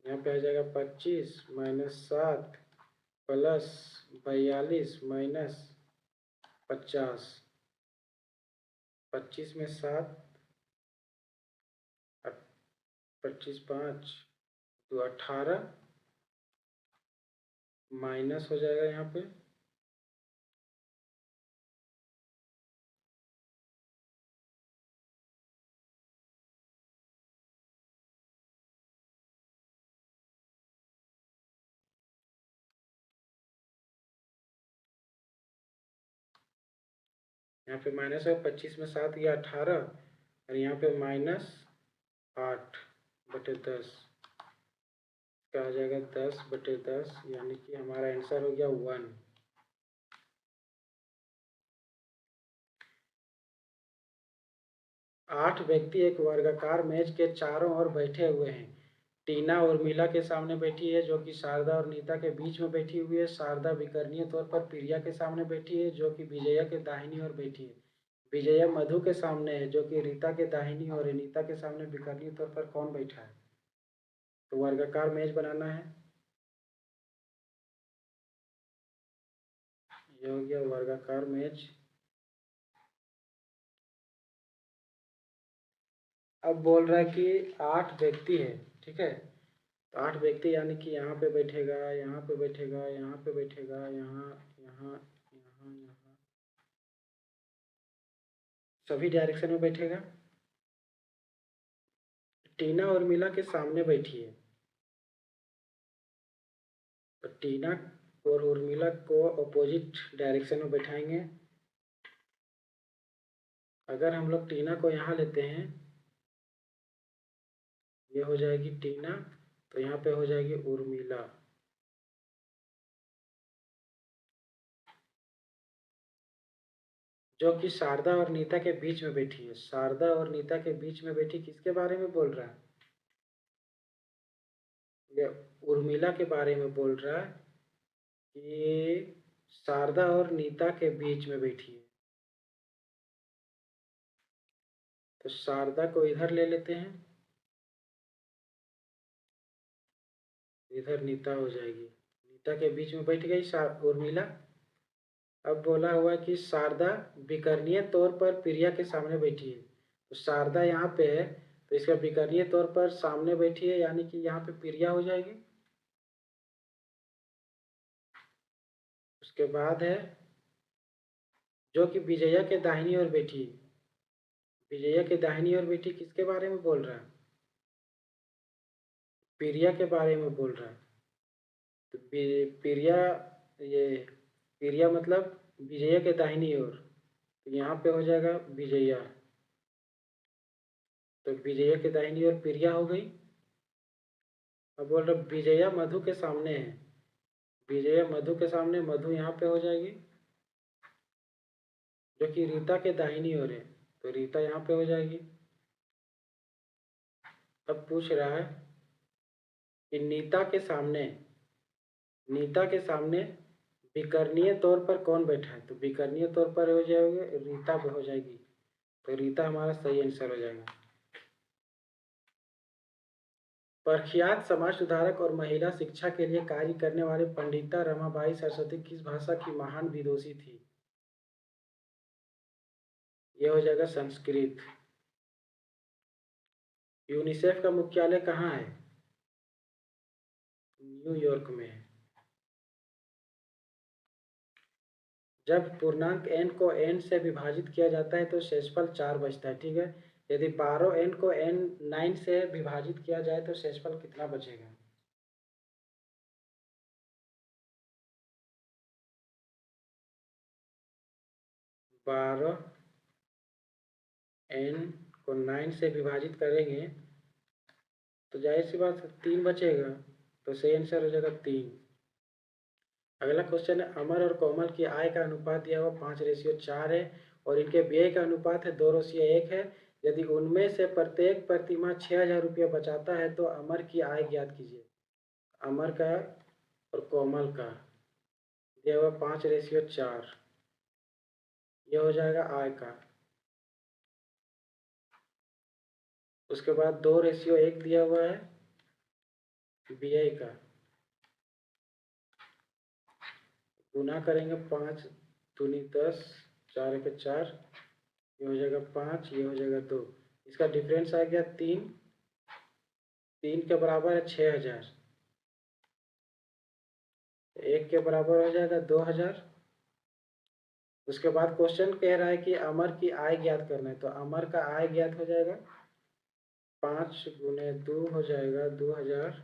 यहाँ पे आ जाएगा 25 माइनस 7 प्लस 42 माइनस 50। 25 में 7, 25 5 तो 18 माइनस हो जाएगा यहाँ पे, यहाँ पे माइनस है, 25 में 7 गया 18 और यहाँ पे माइनस 8/10 का आ जाएगा 10/10, यानी कि हमारा आंसर हो गया 1। 8 व्यक्ति एक वर्गाकार मेज के चारों ओर बैठे हुए हैं। टीना उर्मिला के सामने बैठी है, जो कि शारदा और नीता के बीच में बैठी हुई है। शारदा विकर्णीय तौर पर प्रिया के सामने बैठी है, जो कि विजया के दाहिनी ओर बैठी है। विजया मधु के सामने है, जो कि रीता के दाहिनी ओर है। नीता के सामने विकर्णीय तौर पर कौन बैठा है? तो वर्गाकार मेज बनाना है। ये हो गया वर्गाकार मेज। अब बोल रहा है कि 8 व्यक्ति है, ठीक है। तो 8 व्यक्ति यानी कि यहाँ पे बैठेगा, यहाँ पे बैठेगा, यहाँ पे बैठेगा, यहाँ यहाँ यहाँ यहाँ, सभी डायरेक्शन में बैठेगा। टीना और उर्मिला के सामने बैठी है, तो टीना और उर्मिला को अपोजिट डायरेक्शन में बैठाएंगे। अगर हम लोग टीना को यहाँ लेते हैं, ये हो जाएगी टीना, तो यहाँ पे हो जाएगी उर्मिला। जो कि शारदा और नीता के बीच में बैठी है। शारदा और नीता के बीच में बैठी किसके बारे में बोल रहा है? ये उर्मिला के बारे में बोल रहा है कि शारदा और नीता के बीच में बैठी है। तो शारदा को इधर ले लेते हैं, इधर नीता हो जाएगी। नीता के बीच में बैठ गई उर्मिला। अब बोला हुआ कि शारदा विकर्णीय तौर पर प्रिया के सामने बैठी है। तो शारदा यहाँ पे है, तो इसका विकर्णीय तौर पर सामने बैठी है, यानी कि यहाँ पे प्रिया हो जाएगी। उसके बाद है जो कि विजया के दाहिनी ओर बैठी है। विजया के दाहिनी ओर बैठी किसके बारे में बोल रहा है? प्रिया के बारे में बोल रहा है। तो प्रिया, ये प्रिया मतलब विजया के दाहिनी ओर, तो यहाँ पे हो जाएगा विजया। तो विजया के दाहिनी ओर प्रिया हो गई। अब बोल रहा विजया मधु के सामने है। विजया मधु के सामने, मधु यहाँ पे हो जाएगी, जो कि रीता के दाहिनी ओर है, तो रीता यहाँ पे हो जाएगी। अब पूछ रहा है कि नीता के सामने विकर्णीय तौर पर कौन बैठा है? तो विकर्णीय तौर पर हो जाएगी रीता हो जाएगी, तो रीता हमारा सही आंसर हो जाएगा। प्रख्यात समाज सुधारक और महिला शिक्षा के लिए कार्य करने वाले पंडिता रमाबाई सरस्वती किस भाषा की महान विदुषी थी? यह हो जाएगा संस्कृत। यूनिसेफ का मुख्यालय कहाँ है? न्यूयॉर्क में है। जब पूर्णांक n को n से विभाजित किया जाता है तो शेषफल 4 बचता है, ठीक है। यदि 12n को n9 से विभाजित किया जाए तो शेषफल कितना बचेगा? 12n को 9 से विभाजित करेंगे तो जाहिर सी बात 3 बचेगा। तो सही आंसर हो जाएगा 3। अगला क्वेश्चन है, अमर और कोमल की आय का अनुपात दिया हुआ 5:4 है और इनके व्यय का अनुपात है 2:1 है। यदि उनमें से प्रत्येक प्रतिमाह 6,000 रुपया बचाता है तो अमर की आय ज्ञात कीजिए। अमर का और कोमल का दिया हुआ 5:4, यह हो जाएगा आय का। उसके बाद 2:1 दिया हुआ है व्यय का, गुना करेंगे 5 दूनी 10, 4 के 4, ये हो जाएगा 5, ये हो जाएगा 2। इसका डिफरेंस आ गया 3, 3 के बराबर है 6,000, 1 के बराबर हो जाएगा 2,000। उसके बाद क्वेश्चन कह रहा है कि अमर की आय ज्ञात करना है, तो अमर का आय ज्ञात हो जाएगा 5 गुने 2 हो जाएगा 2,000,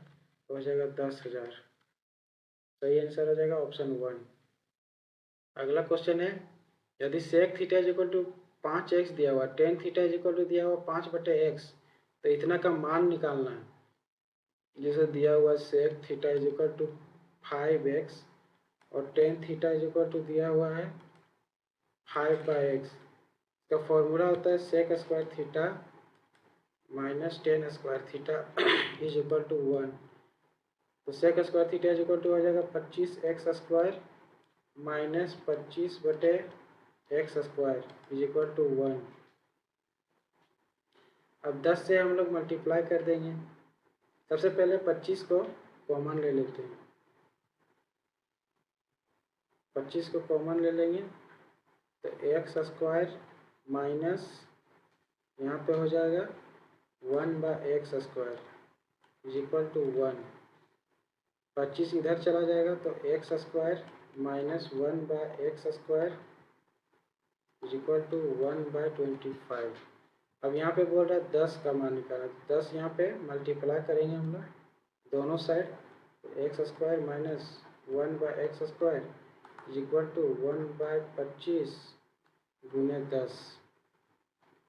हो जाएगा 10,000। सही आंसर हो जाएगा ऑप्शन 1। अगला क्वेश्चन है, यदि sec theta is equal to 5x दिया हुआ, tan theta is equal to दिया हुआ 5/x, तो इतना का मान निकालना है। जैसे दिया हुआ sec theta is equal to 5x और tan theta is equal to दिया हुआ है 5/x। इसका फॉर्मूला होता है sec square theta minus tan square theta is equal to 1। तो sec square theta is equal to हो जाएगा 25x² minus 25/x square is equal to 1। अब 10 से हम लोग मल्टीप्लाई कर देंगे। सबसे पहले 25 को कॉमन ले लेते हैं, 25 को कॉमन ले लेंगे तो x² माइनस यहाँ पे हो जाएगा 1/x² इज इक्वल टू 1। 25 इधर चला जाएगा तो x² minus 1/x² is equal to 1/25। अब यहाँ पे बोल रहा है 10 का मान निकालना, 10 यहाँ पे मल्टीप्लाई करेंगे हम लोग दोनों side, x² minus 1/x² is equal to 1/25 गुने 10,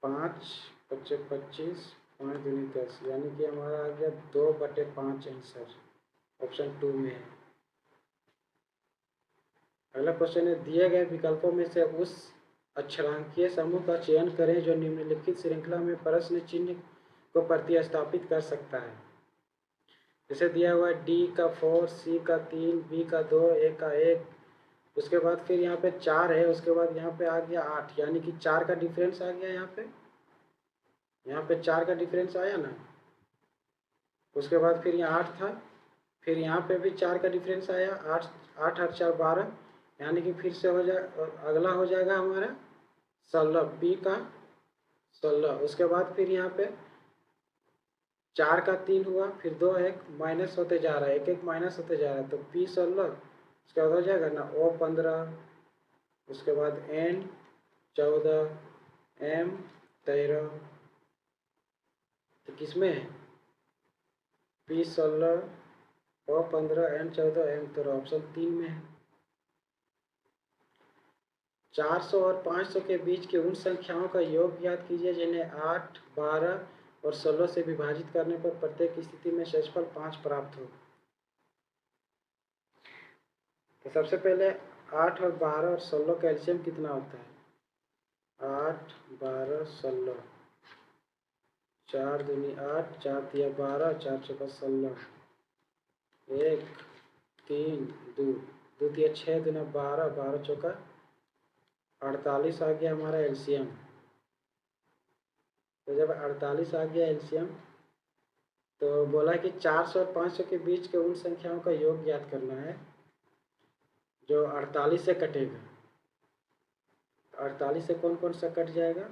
5 × 25, 5 दूनी 10, यानी कि हमारा आ गया 2/5 आंसर ऑप्शन 2 में है। अगला क्वेश्चन है, दिए गए विकल्पों में से उस अक्षरांकीय समूह का चयन करें जो निम्नलिखित श्रृंखला में प्रश्न चिन्ह को प्रतिस्थापित कर सकता है। जैसे दिया हुआ है D का 4, C का 3, B का 2, A का 1, उसके बाद फिर यहाँ पे 4 है, उसके बाद यहाँ पे आ गया 8, यानी कि 4 का डिफरेंस आ गया यहाँ पे 4 का डिफरेंस आया ना। उसके बाद फिर यहाँ 8 था, फिर यहाँ पे भी 4 का डिफरेंस आया, 8 8 8 4 12, यानी कि फिर से हो जाए, अगला हो जाएगा हमारा 16, P का 16। उसके बाद फिर यहाँ पे 4 का 3 हुआ, फिर 2 1 माइनस होते जा रहा है, 1 1 माइनस होते जा रहा है, तो P 16, उसके बाद हो जाएगा ना O 15, उसके बाद N 14, M 13, तो किसमें है P 16, O 15, N 14, M 13, option 3 में है। 400 और 500 के बीच के उन संख्याओं का योग ज्ञात कीजिए जिन्हें 8, 12 और 16 से विभाजित करने पर प्रत्येक स्थिति में शेषफल 5 प्राप्त हो। तो सबसे पहले 8 और 12 और 16 का एलसीएम कितना होता है? 8, 12, 16, 4 दूनी 8, 4 तिया 12, 4 चौका 16, 1 3 2 2 तिया 6 दूना 12, 12 चौका 48 आ गया हमारा एलसीएम। तो जब 48 आ गया एलसीएम, तो बोला कि 400 और 500 के बीच के उन संख्याओं का योग ज्ञात करना है जो 48 से कटेगा। 48 से कौन कौन सा कट जाएगा?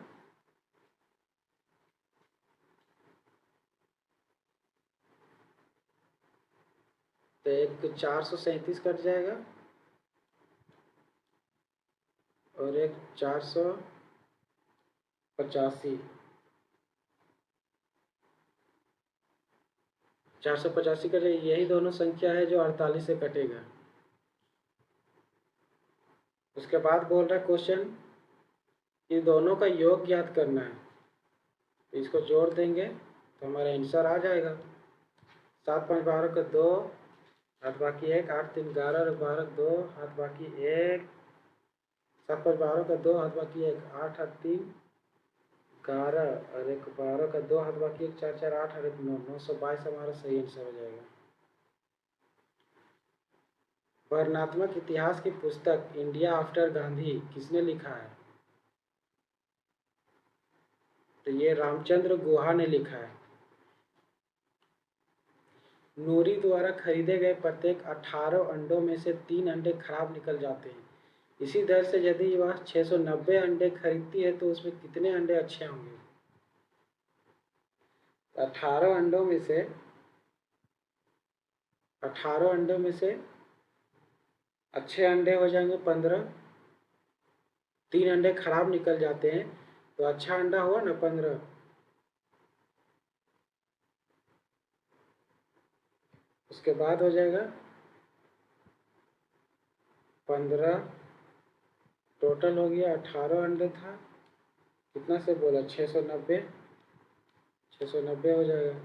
तो एक 437 कट जाएगा और एक 485, 485 कटे, यही दोनों संख्या है जो 48 से कटेगा। उसके बाद बोल रहा है क्वेश्चन कि दोनों का योग ज्ञात करना है, तो इसको जोड़ देंगे तो हमारा आंसर आ जाएगा। 7 5 12 का 2, हाथ बाकी 1, 8 3 11 और 12 2, हाथ बाकी 1, 7 5 12 का 2, हाथ बाकी 1, 8 8 3 11 और 1 12 का 2, हाथ बाकी 1, 4 4 8 और 1 9, 922 हमारा सही आंसर हो जाएगा। वर्णनात्मक इतिहास की पुस्तक इंडिया आफ्टर गांधी किसने लिखा है? तो ये रामचंद्र गुहा ने लिखा है। नूरी द्वारा खरीदे गए प्रत्येक 18 अंडों में से 3 अंडे खराब निकल जाते हैं। इसी दर से यदि वह 690 अंडे खरीदती है तो उसमें कितने अंडे अच्छे होंगे? 18 अंडों में से 18 अंडों में से अच्छे अंडे हो जाएंगे 15, 3 अंडे खराब निकल जाते हैं तो अच्छा अंडा हुआ ना 15। उसके बाद हो जाएगा 15, टोटल हो गया 18 अंडे था, कितना से बोला 690, 690 हो जाएगा।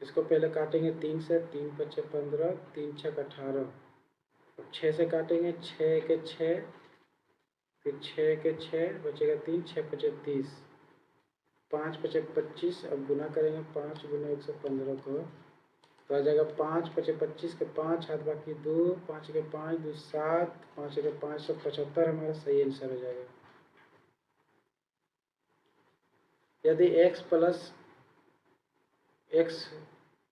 इसको पहले काटेंगे 3 से, 3 5 15, 3 6 18, अब 6 से काटेंगे 6 के 6, फिर 6 के 6 बचेगा 3, 6 5 30, 5 5 25, अब गुना करेंगे 5 गुना 115 को तो आ जाएगा 5 5 25 के 5, हाथ बाकी 2, 5 के 5 2 7, 5 के 575 हमारा सही आंसर हो जाएगा। यदि x प्लस x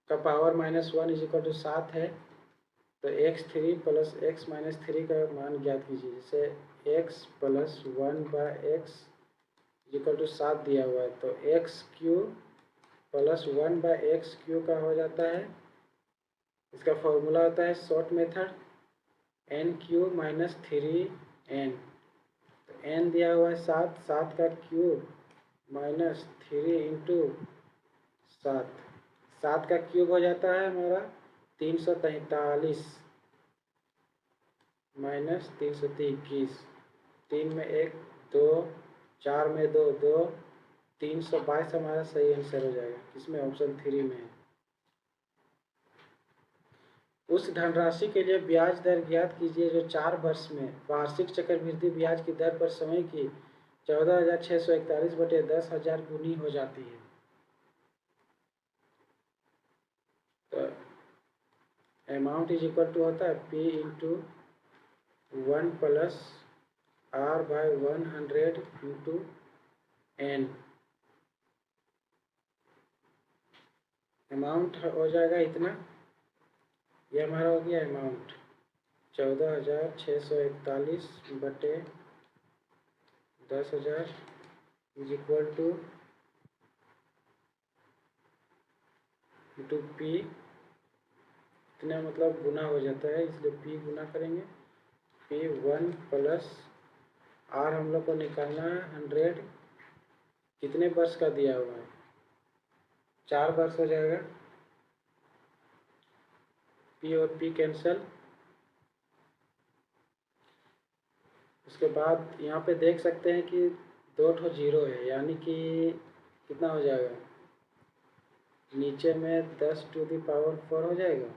का पावर -1 इज इक्वल टू 7 है तो x3 प्लस x माइनस 3 का मान ज्ञात कीजिए। जैसे x plus 1/x equal to 7 दिया हुआ है तो x³ प्लस 1/x³ का हो जाता है, इसका फॉर्मूला होता है short method n³ minus 3n। तो n दिया हुआ है 7, 7 का क्यूब माइनस 3 इंटू 7, 7 का क्यूब हो जाता है हमारा 343 माइनस 321, 3 में 1 2, 4 में 2 2, 322 हमारा सही आंसर हो जाएगा। किसमें? ऑप्शन 3 में है। उस धनराशि के लिए ब्याज दर ज्ञात कीजिए जो 4 वर्ष में वार्षिक चक्रवृद्धि ब्याज की दर पर समय की 14,641 बटे 10,000 गुनी हो जाती है। तो अमाउंट इज इक्वल टू होता है P into 1 plus R/100 into N। Amount हो जाएगा इतना, ये हमारा हो गया अमाउंट 14,641 बटे 10,000 is equal two into P, इतना मतलब गुना हो जाता है इसलिए P गुना करेंगे। P 1 प्लस R हम लोग को निकालना है 100, कितने वर्ष का दिया हुआ है? 4 वर्ष हो जाएगा। P और P कैंसल। उसके बाद यहाँ पे देख सकते हैं कि 2 ठो 0 है, यानी कि कितना हो जाएगा? नीचे में 10 टू दी पावर 4 हो जाएगा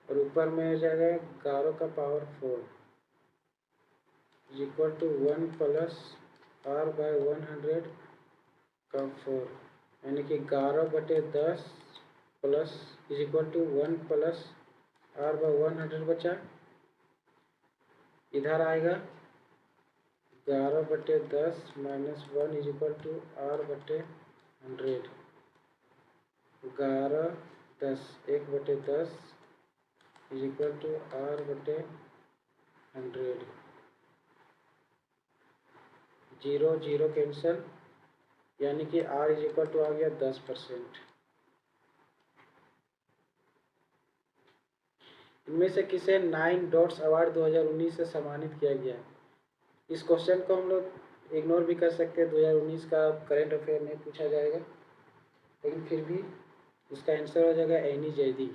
और ऊपर में हो जाएगा 11 का power 4 is equal to 1 plus R/100 का 4, यानी कि 11 बटे 10 plus is equal to 1 plus R/100 बचा, इधर आएगा 11 बटे 10 minus 1 is equal to R/100, 11 10 1 बटे 10 is equal to R/100, 0 0 cancel, यानी कि R इज इक्वल टू आ गया 10%। इनमें से किसे 9 डॉट्स अवार्ड 2019 से सम्मानित किया गया? इस क्वेश्चन को हम लोग इग्नोर भी कर सकते हैं, 2019 का करंट अफेयर नहीं पूछा जाएगा, लेकिन फिर भी इसका आंसर हो जाएगा एनी जैदी।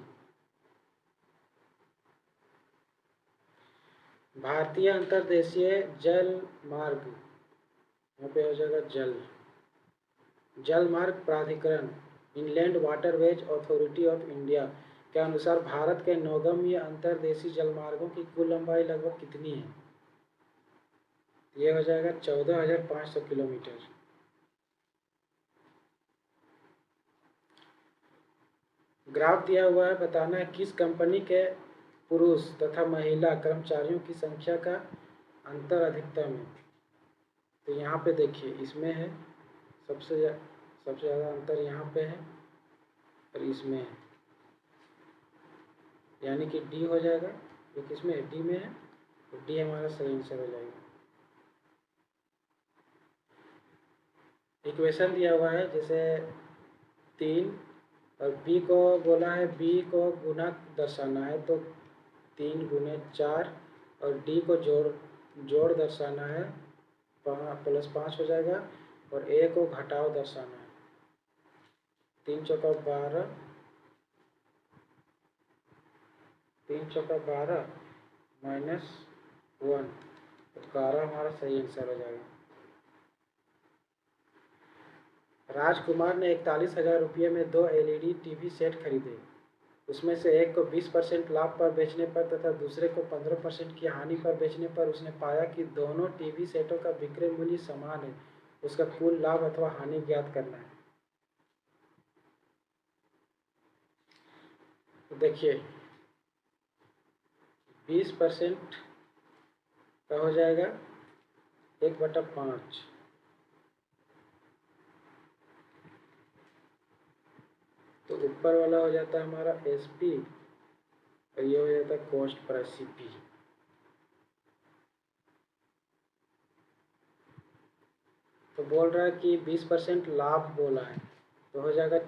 भारतीय अंतर्देशीय जल मार्ग, यहाँ पे हो जाएगा जल मार्ग प्राधिकरण inland waterways authority of India के अनुसार भारत के नौगम्य अंतर्देशीय जलमार्गों की कुल लंबाई लगभग कितनी है? ये हो जाएगा 14,500 किलोमीटर। ग्राफ दिया हुआ है, बताना है किस कंपनी के पुरुष तथा महिला कर्मचारियों की संख्या का अंतर अधिकतम है। तो यहाँ पे देखिए, इसमें है सबसे ज़्यादा अंतर यहाँ पे है और इसमें है, यानी कि डी हो जाएगा। ये किसमें है? डी में है, तो डी हमारा सही आंसर हो जाएगा। इक्वेशन दिया हुआ है, जैसे 3 और बी को बोला है, बी को गुना दर्शाना है, तो 3 गुने 4 और डी को जोड़ दर्शाना है, +5 हो जाएगा और ए को घटाव दर्शाना है। 3 चौका 12, 3 चौका 12 -1, तो 11 हमारा सही आंसर हो जाएगा। राजकुमार ने 41,000 रुपये में 2 LED टीवी सेट खरीदे। उसमें से एक को 20% लाभ पर बेचने पर तथा दूसरे को 15% की हानि पर बेचने पर उसने पाया कि दोनों टीवी सेटों का विक्रय मूल्य समान है। उसका कुल लाभ अथवा हानि ज्ञात करना है। तो देखिए, 20% का हो जाएगा 1/5, तो ऊपर वाला हो जाता है हमारा SP और ये हो जाता है कॉस्ट प्राइस CP। तो बोल रहा है कि 20% लाभ बोला है, तो हो जाएगा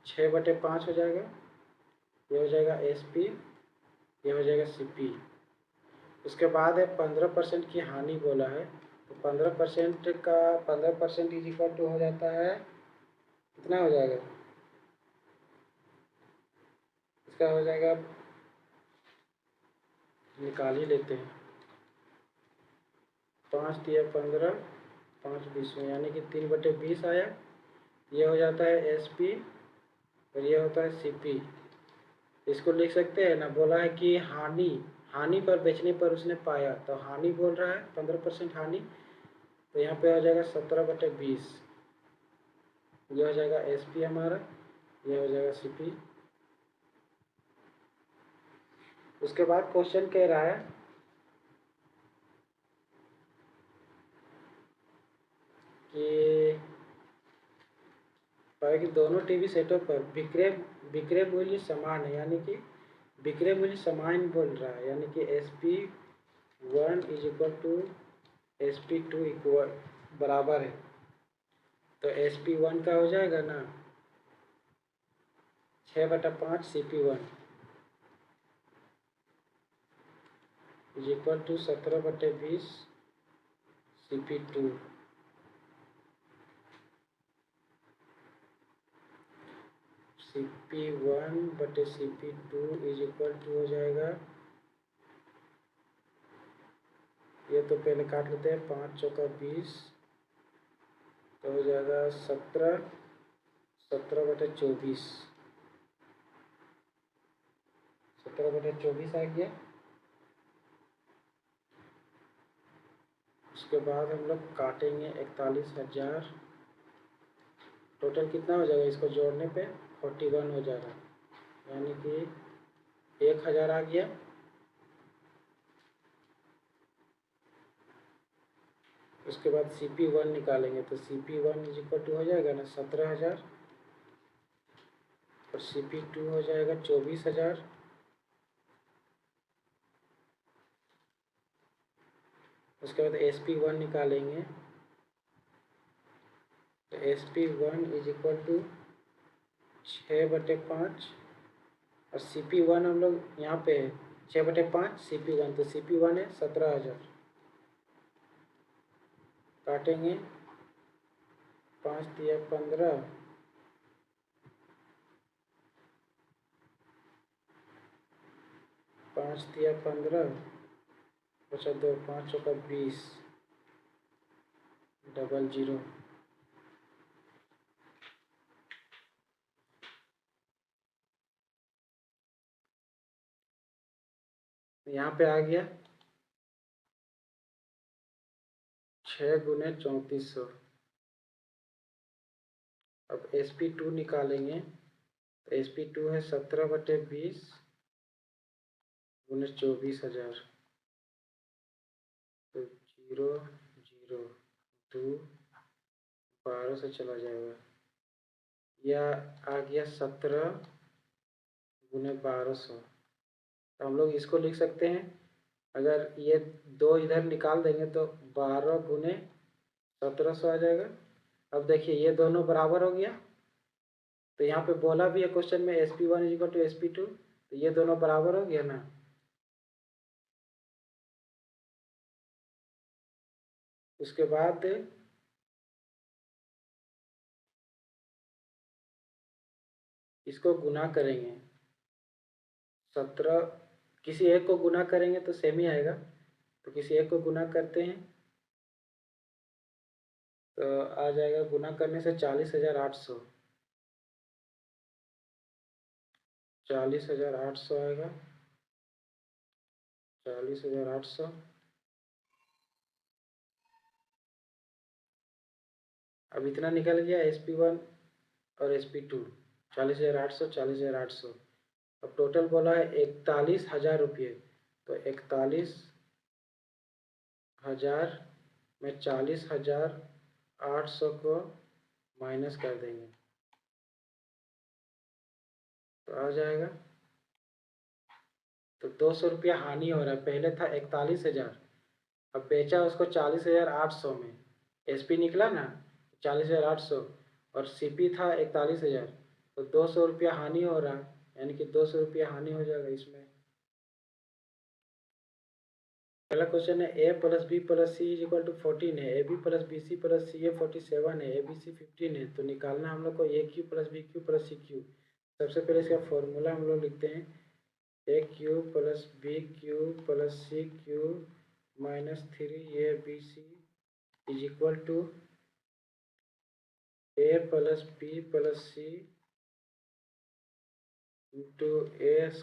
6/5 हो जाएगा, ये हो जाएगा SP, ये हो जाएगा CP। उसके बाद है 15% की हानि बोला है, तो 15% इज इक्वल टू हो जाता है, कितना हो जाएगा? इसका हो जाएगा, निकाल ही लेते हैं, 5 तिया 15, 5 20 में, यानी कि 3/20 आया। ये हो जाता है SP और ये होता है CP। इसको लिख सकते हैं ना, बोला है कि हानि पर बेचने पर उसने पाया, तो हानि बोल रहा है 15% हानि, तो यहाँ पे हो जाएगा 17/20, ये हो जाएगा SP हमारा, ये हो जाएगा CP। उसके बाद क्वेश्चन कह रहा है कि दोनों टीवी सेटों पर विक्रय मूल्य समान है, यानी कि विक्रय मूल्य समान बोल रहा है, यानी कि SP1 is equal to SP2 equal बराबर है। तो SP1 का हो जाएगा ना 6/5 CP1 is equal to 17/20 CP2। CP1/CP2 is equal to हो जाएगा, ये तो पहले काट लेते हैं, 5 चौका 20, तो हो जाएगा 17/24, 17/24 आ गया। उसके बाद हम लोग काटेंगे 41,000, टोटल कितना हो जाएगा? इसको जोड़ने पे 41 हो जाएगा, यानी कि 1,000 आ गया। उसके बाद CP1 निकालेंगे, तो CP1 इज इक्वल टू हो जाएगा ना 17,000 और CP2 हो जाएगा 24,000। उसके बाद SP1 निकालेंगे, तो SP1 इज इक्वल टू 6/5 और CP1 हम लोग यहाँ पे है 6/5 CP1, तो CP1 है 17,000। काटेंगे, 5 तिया 15, 5 तिया 15, बचा 2, 5 चौका 20, 00। यहाँ पे आ गया 6 गुने 3400। अब SP2 निकालेंगे तो SP2 है 17/20 गुने 24,000। तो 0 0 2 12 से चला जाएगा, या आ गया 17 गुने 1200। तो हम लोग इसको लिख सकते हैं, अगर ये 2 इधर निकाल देंगे तो 12 गुने 1700 आ जाएगा। अब देखिए ये दोनों बराबर हो गया, तो यहाँ पे बोला भी है क्वेश्चन में SP1 = SP2, तो ये दोनों बराबर हो गया ना। उसके बाद इसको गुना करेंगे 17, किसी एक को गुना करेंगे तो सेम ही आएगा, तो किसी एक को गुना करते हैं तो आ जाएगा, गुना करने से 40,800, 40,800 आएगा, 40,800। अब इतना निकल गया SP1 और SP2, 40,800 40,800। अब टोटल बोला है 41,000 रुपये, तो 41,000 में 40,800 को माइनस कर देंगे तो आ जाएगा, तो 200 रुपया हानि हो रहा है। पहले था 41,000, अब बेचा उसको 40,800 में, SP निकला ना 40,800 और CP था 41,000, तो 200 रुपया हानि हो रहा है, यानी कि 200 रुपया हानि हो जाएगा इसमें। पहला क्वेश्चन है A + B + C = 14 है, AB + BC + CA 47 है, ABC 15 है, तो निकालना हम लोग को AQ + BQ + CQ। सबसे पहले इसका फॉर्मूला हम लोग लिखते हैं, AQ + BQ + CQ - 3ABC = A + B + C × A²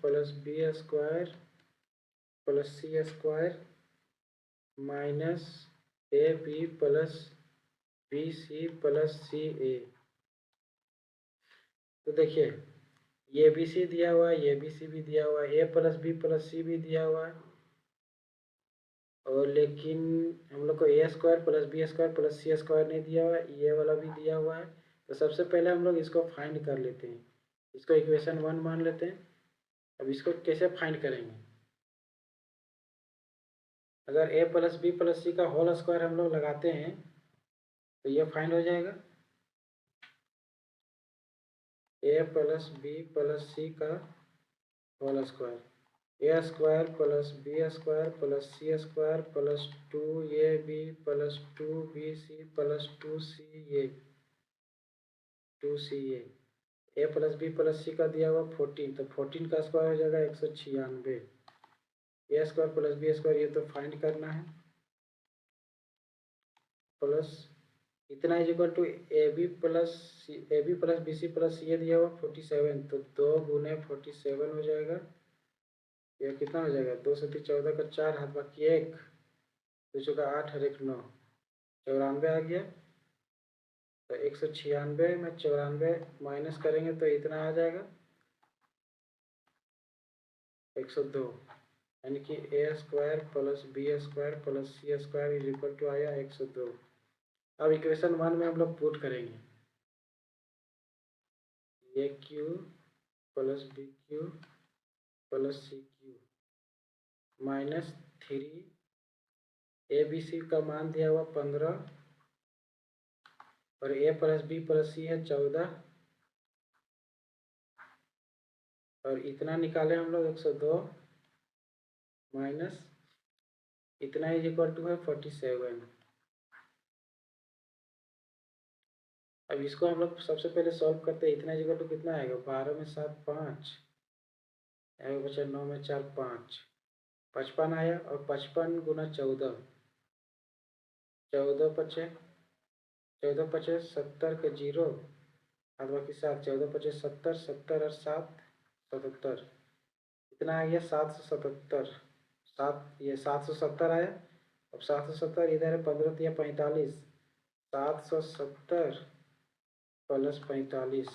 + B² + C² minus AB + BC + CA। तो देखिए ये BC दिया हुआ है, ये BC भी दिया हुआ है, A + B + C भी दिया हुआ है, और लेकिन हम लोग को A² + B² + C² नहीं दिया हुआ है, ये वाला भी दिया हुआ है। तो सबसे पहले हम लोग इसको फाइंड कर लेते हैं, इसको इक्वेशन 1 मान लेते हैं। अब इसको कैसे फाइंड करेंगे, अगर A + B + C का होल स्क्वायर हम लोग लगाते हैं तो ये फाइंड हो जाएगा, A + B + C का whole square, A² + B² + C² + 2AB + 2BC + 2CA। A + B + C का दिया हुआ 14, तो 14 का स्क्वायर हो जाएगा 196। A² + B² ये तो फाइंड करना है, प्लस इतना = AB + BC + CA दिया हुआ 47, तो 2 गुने 47 हो जाएगा। यह कितना हो जाएगा, 2 से 14 का 4 हाथ बाकी 1, 2 चौका 8 और 1 9, 94 आ गया। तो 196 में 94 माइनस करेंगे तो इतना आ जाएगा 102, यानी कि A² + B² + C² = आया 102। अब इक्वेशन 1 में हम लोग पुट करेंगे, AQ + BQ + CQ minus 3, ABC का मान दिया हुआ 15 और A + B + C है 14, और इतना निकाले हम लोग 102 माइनस इतना = है 47। अब इसको हम लोग सबसे पहले सॉल्व करते हैं, इतना = कितना आएगा, 12 में 7 5, यहाँ बचा 9 में 4 5, 55 आया, और 55 × 14, 14 पचे 70 के 0 और बाकी 7, 14 × 5 = 70, 70 और 7 77, कितना आ गया 777, ये 770 आया। अब 770 इधर है, 15 तिया 45, 770 प्लस 45,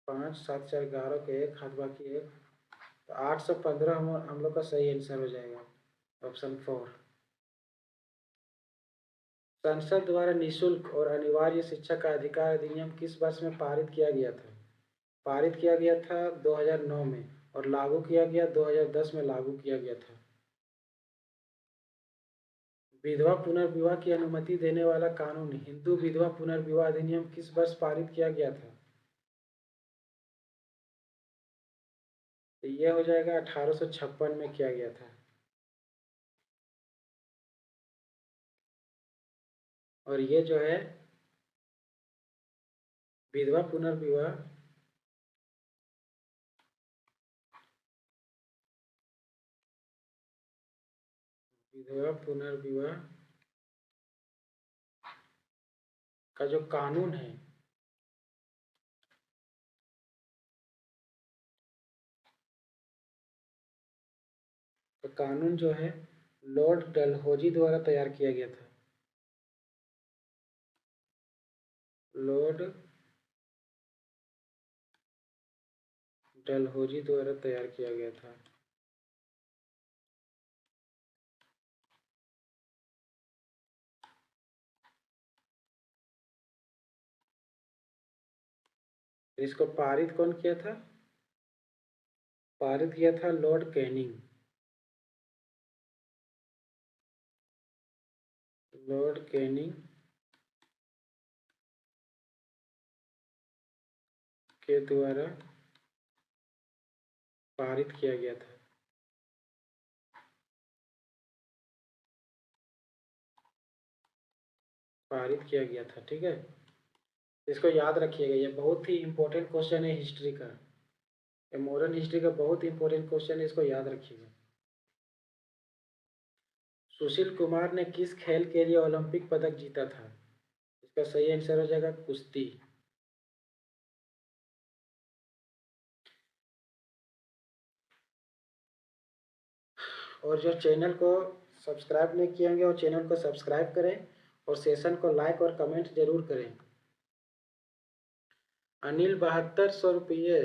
5 7 4 11 के एक हाथ बाकी एक, तो 815 हम लोग का सही आंसर हो जाएगा, ऑप्शन 4। संसद द्वारा निःशुल्क और अनिवार्य शिक्षा का अधिकार अधिनियम किस वर्ष में पारित किया गया था? पारित किया गया था 2009 में, और लागू किया गया 2010 में लागू किया गया था। विधवा पुनर्विवाह की अनुमति देने वाला कानून हिंदू विधवा पुनर्विवाह अधिनियम किस वर्ष पारित किया गया था? तो ये हो जाएगा 1856 में किया गया था। और ये जो है विधवा पुनर्विवाह का जो कानून है, तो कानून जो है लॉर्ड डलहौजी द्वारा तैयार किया गया था। लॉर्ड डलहौजी द्वारा तैयार किया गया था। इसको पारित कौन किया था? पारित किया था लॉर्ड कैनिंग। लॉर्ड कैनिंग के द्वारा पारित किया गया था। पारित किया गया था, ठीक है। इसको याद रखिएगा, ये बहुत ही इंपॉर्टेंट क्वेश्चन है हिस्ट्री का, ये मॉडर्न हिस्ट्री का बहुत इंपॉर्टेंट क्वेश्चन है, इसको याद रखिएगा। सुशील कुमार ने किस खेल के लिए ओलंपिक पदक जीता था? इसका सही आंसर हो जाएगा कुश्ती। और जो चैनल को सब्सक्राइब नहीं किए होंगे वो चैनल को सब्सक्राइब करें और सेशन को लाइक और कमेंट जरूर करें। अनिल 7200 रुपये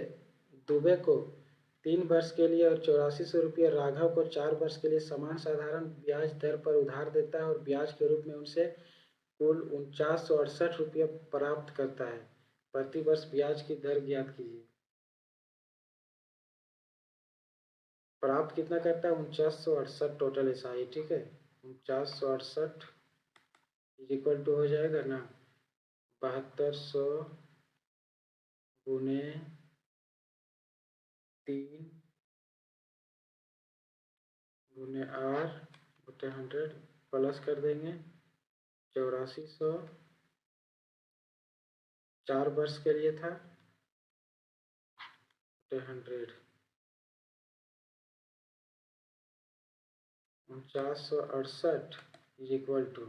दुबे को 3 वर्ष के लिए और 8400 रुपये राघव को 4 वर्ष के लिए समान साधारण ब्याज दर पर उधार देता है और ब्याज के रूप में उनसे कुल 4968 रुपये प्राप्त करता है। प्रति वर्ष ब्याज की दर ज्ञात कीजिए। प्राप्त कितना करता है? 4968 टोटल ऐसा ही, ठीक है। 4968 इक्वल टू हो जाएगा ना 7200 गुने 3 गुने आर बटे 100 प्लस कर देंगे 8400, 4 वर्ष के लिए था बटे 100, 4968 इक्वल टू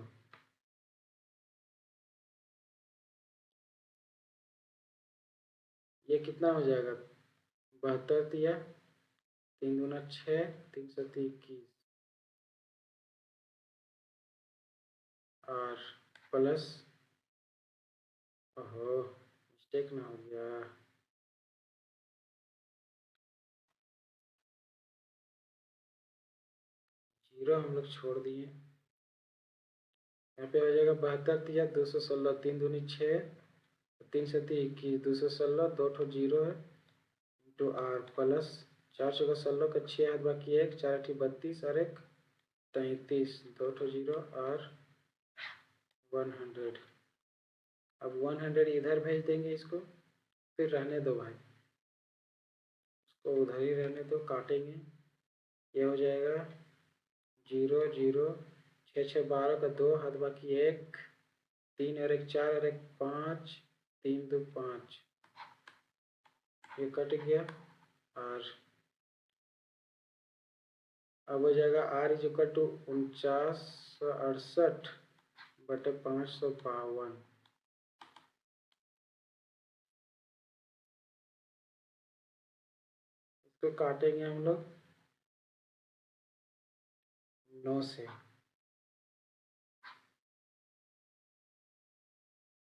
ये कितना हो जाएगा? 72 दिया 3 दूना 6, 321 और प्लस, ओहो मिस्टेक ना हो गया, जीरो हम लोग छोड़ दिए। यहाँ पे हो जाएगा 72 दिया 216, 3 दूनी 6, 3 21, 216, 2 जीरो है इंटू आर प्लस 4 चौका 16 का 6 हाथ बाकी 1, 4 32 और 1 33, 2 जीरो और 100। अब 100 इधर भेज देंगे इसको, फिर रहने दो भाई, इसको उधर ही रहने दो, काटेंगे। ये हो जाएगा 0 0, 6 6 12 का 2 हाथ बाकी 1, 3 और 1 4 और 1 5, 3 2 5, ये कट गया। और अब हो जाएगा आर इज इक्वल टू 4968 बटे 552। इसको काटेंगे हम लोग, 9 से।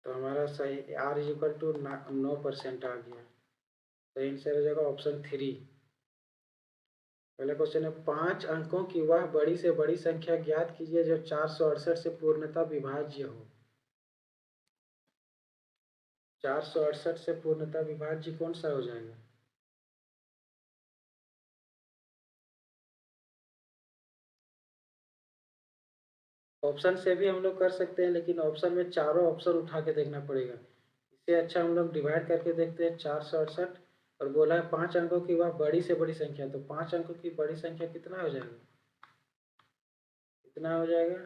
तो हमारा सही R इक्वल टू 9% आ गया। सही आंसर हो जाएगा ऑप्शन 3। पहला क्वेश्चन है 5 अंकों की वह बड़ी से बड़ी संख्या ज्ञात कीजिए जो 468 से पूर्णतः विभाज्य हो। 468 से पूर्णतः विभाज्य कौन सा हो जाएगा? ऑप्शन से भी हम लोग कर सकते हैं, लेकिन ऑप्शन में चारों ऑप्शन उठा के देखना पड़ेगा। इससे अच्छा हम लोग डिवाइड करके देखते हैं। 468 और बोला है 5 अंकों की वह बड़ी से बड़ी संख्या, तो 5 अंकों की बड़ी संख्या कितना हो जाएगा? कितना हो जाएगा?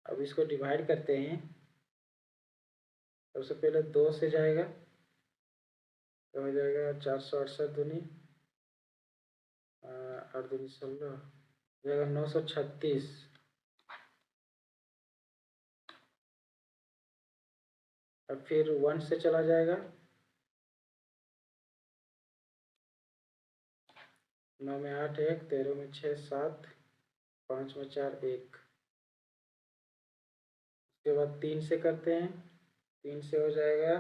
अब इसको डिवाइड करते हैं। सबसे पहले 2 से जाएगा तो हो जाएगा 468 दूनी 8 दूनी 16 हो जाएगा 936। अब फिर 1 से चला जाएगा 9 में 8 1, 13 में 6 7, 5 में 4 1। उसके बाद 3 से करते हैं। 3 से हो जाएगा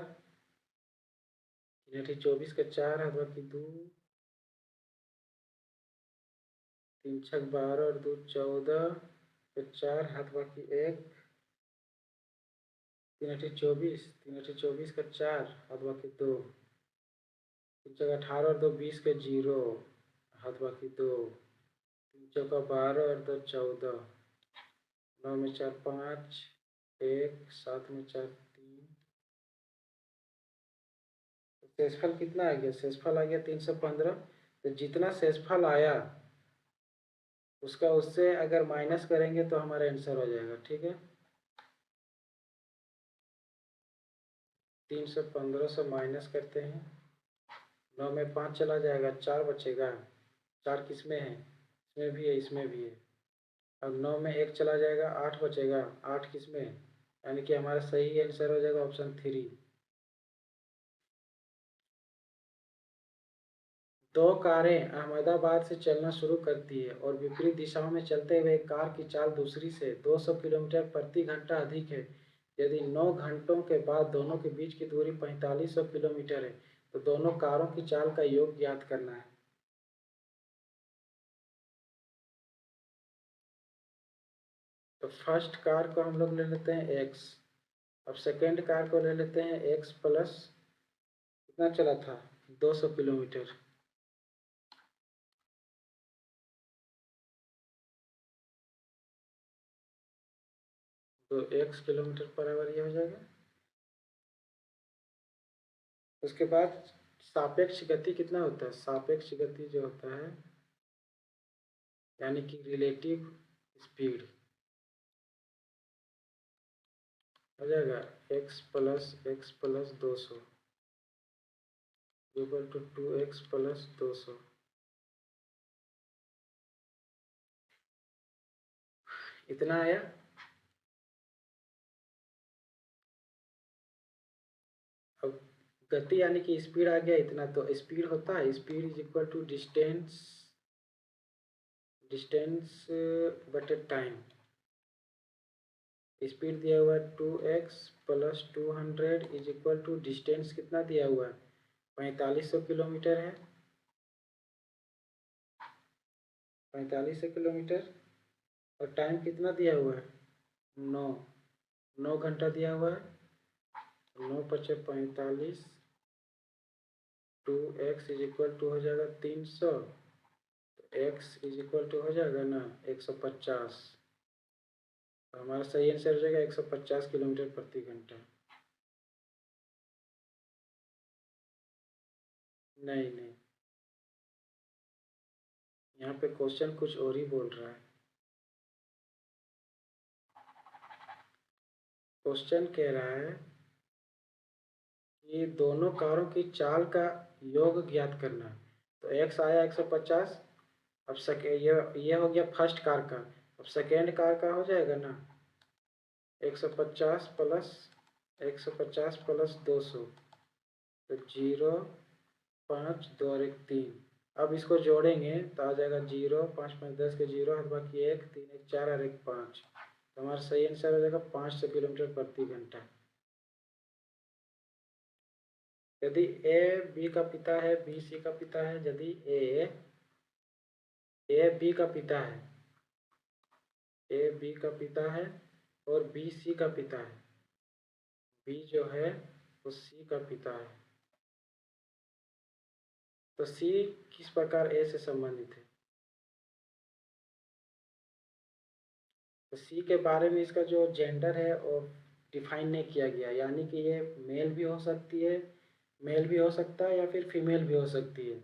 3 24 का 4 हाथ बाकी 2, 3 6 12 और 2 14, फिर 4 हाथ बाकी 1, 3 24, 3 24 का 4 हाथ बाकी 2, 3 6 18 और 2 20 का 0 हाथ बाकी 2, 3 चौका 12 और 2 14, 9 में 4 5 1, 7 में 4 3। शेषफल कितना आ गया? शेषफल आ गया 315। तो जितना शेषफल आया उसका उससे अगर माइनस करेंगे तो हमारा आंसर हो जाएगा। ठीक है, 315 से माइनस करते हैं। 9 में 5 चला जाएगा, 4 बचेगा। 4 किस में है? इसमें भी है, इसमें भी है। अब 9 में 1 चला जाएगा, 8 बचेगा। 8 किस में है? यानी कि हमारा सही आंसर हो जाएगा ऑप्शन 3। 2 कारें अहमदाबाद से चलना शुरू करती है और विपरीत दिशाओं में चलते हुए एक कार की चाल दूसरी से 200 किलोमीटर प्रति घंटा अधिक है। यदि 9 घंटों के बाद दोनों के बीच की दूरी 4500 किलोमीटर है तो दोनों कारों की चाल का योग ज्ञात करना है। तो फर्स्ट कार को हम लोग ले लेते हैं x। अब सेकेंड कार को ले लेते हैं x प्लस कितना चला था? 200 किलोमीटर। तो x किलोमीटर पर आवर ये हो जाएगा। उसके बाद सापेक्ष गति कितना होता है? सापेक्ष गति जो होता है यानी कि रिलेटिव स्पीड हो जाएगा x plus 200 equal to 2x plus 200। इतना आया। अब गति यानी कि स्पीड आ गया इतना, तो स्पीड होता है speed is equal to distance बटे टाइम। स्पीड दिया हुआ है 2x plus 200 is equal to distance कितना दिया हुआ है? 4500 किलोमीटर है। 4500 किलोमीटर और टाइम कितना दिया हुआ है? 9 9 घंटा दिया हुआ है। 9 पचे 45, 2x इज इक्वल टू हो जाएगा 300। तो x इज इक्वल टू हो जाएगा ना 150। तो हमारा सही आंसर हो जाएगा 150 किलोमीटर प्रति घंटा। नहीं नहीं, यहाँ पे क्वेश्चन कुछ और ही बोल रहा है। क्वेश्चन कह रहा है कि दोनों कारों की चाल का योग ज्ञात करना है। तो x आया 150। अब ये हो गया फर्स्ट कार का। अब सेकेंड कार का हो जाएगा ना 150 प्लस 200। तो 0 5 2 और 1 3। अब इसको जोड़ेंगे तो आ जाएगा 0, 5 5 10 के 0, हाथ बाकी 1, 3 1 4 और 1 5। तो हमारा सही आंसर हो जाएगा 500 किलोमीटर प्रति घंटा। यदि ए बी का पिता है, बी सी का पिता है, यदि ए बी का पिता है, ए बी का पिता है और बी सी का पिता है, बी जो है वो सी का पिता है, तो सी किस प्रकार ए से संबंधित है? तो सी के बारे में इसका जो जेंडर है वो डिफाइन नहीं किया गया, यानी कि ये मेल भी हो सकती है, मेल भी हो सकता है या फिर फीमेल भी हो सकती है।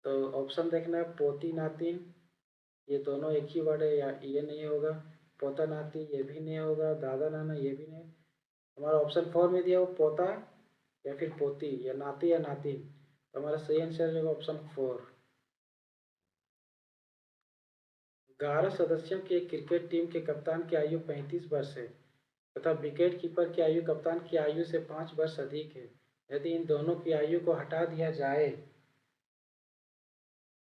तो ऑप्शन देखना है, पोती नातिन, ये दोनों एक ही वर्ड है या ये नहीं होगा। पोता नाती ये भी नहीं होगा। दादा नाना ये भी नहीं। हमारा ऑप्शन 4 में दिया वो पोता या फिर पोती या नाती या नातिन, तो हमारा सही आंसर होगा ऑप्शन 4। 11 सदस्यों की एक क्रिकेट टीम के कप्तान की आयु 35 वर्ष है तथा विकेट कीपर की आयु कप्तान की आयु से 5 वर्ष अधिक है। यदि इन दोनों की आयु को हटा दिया जाए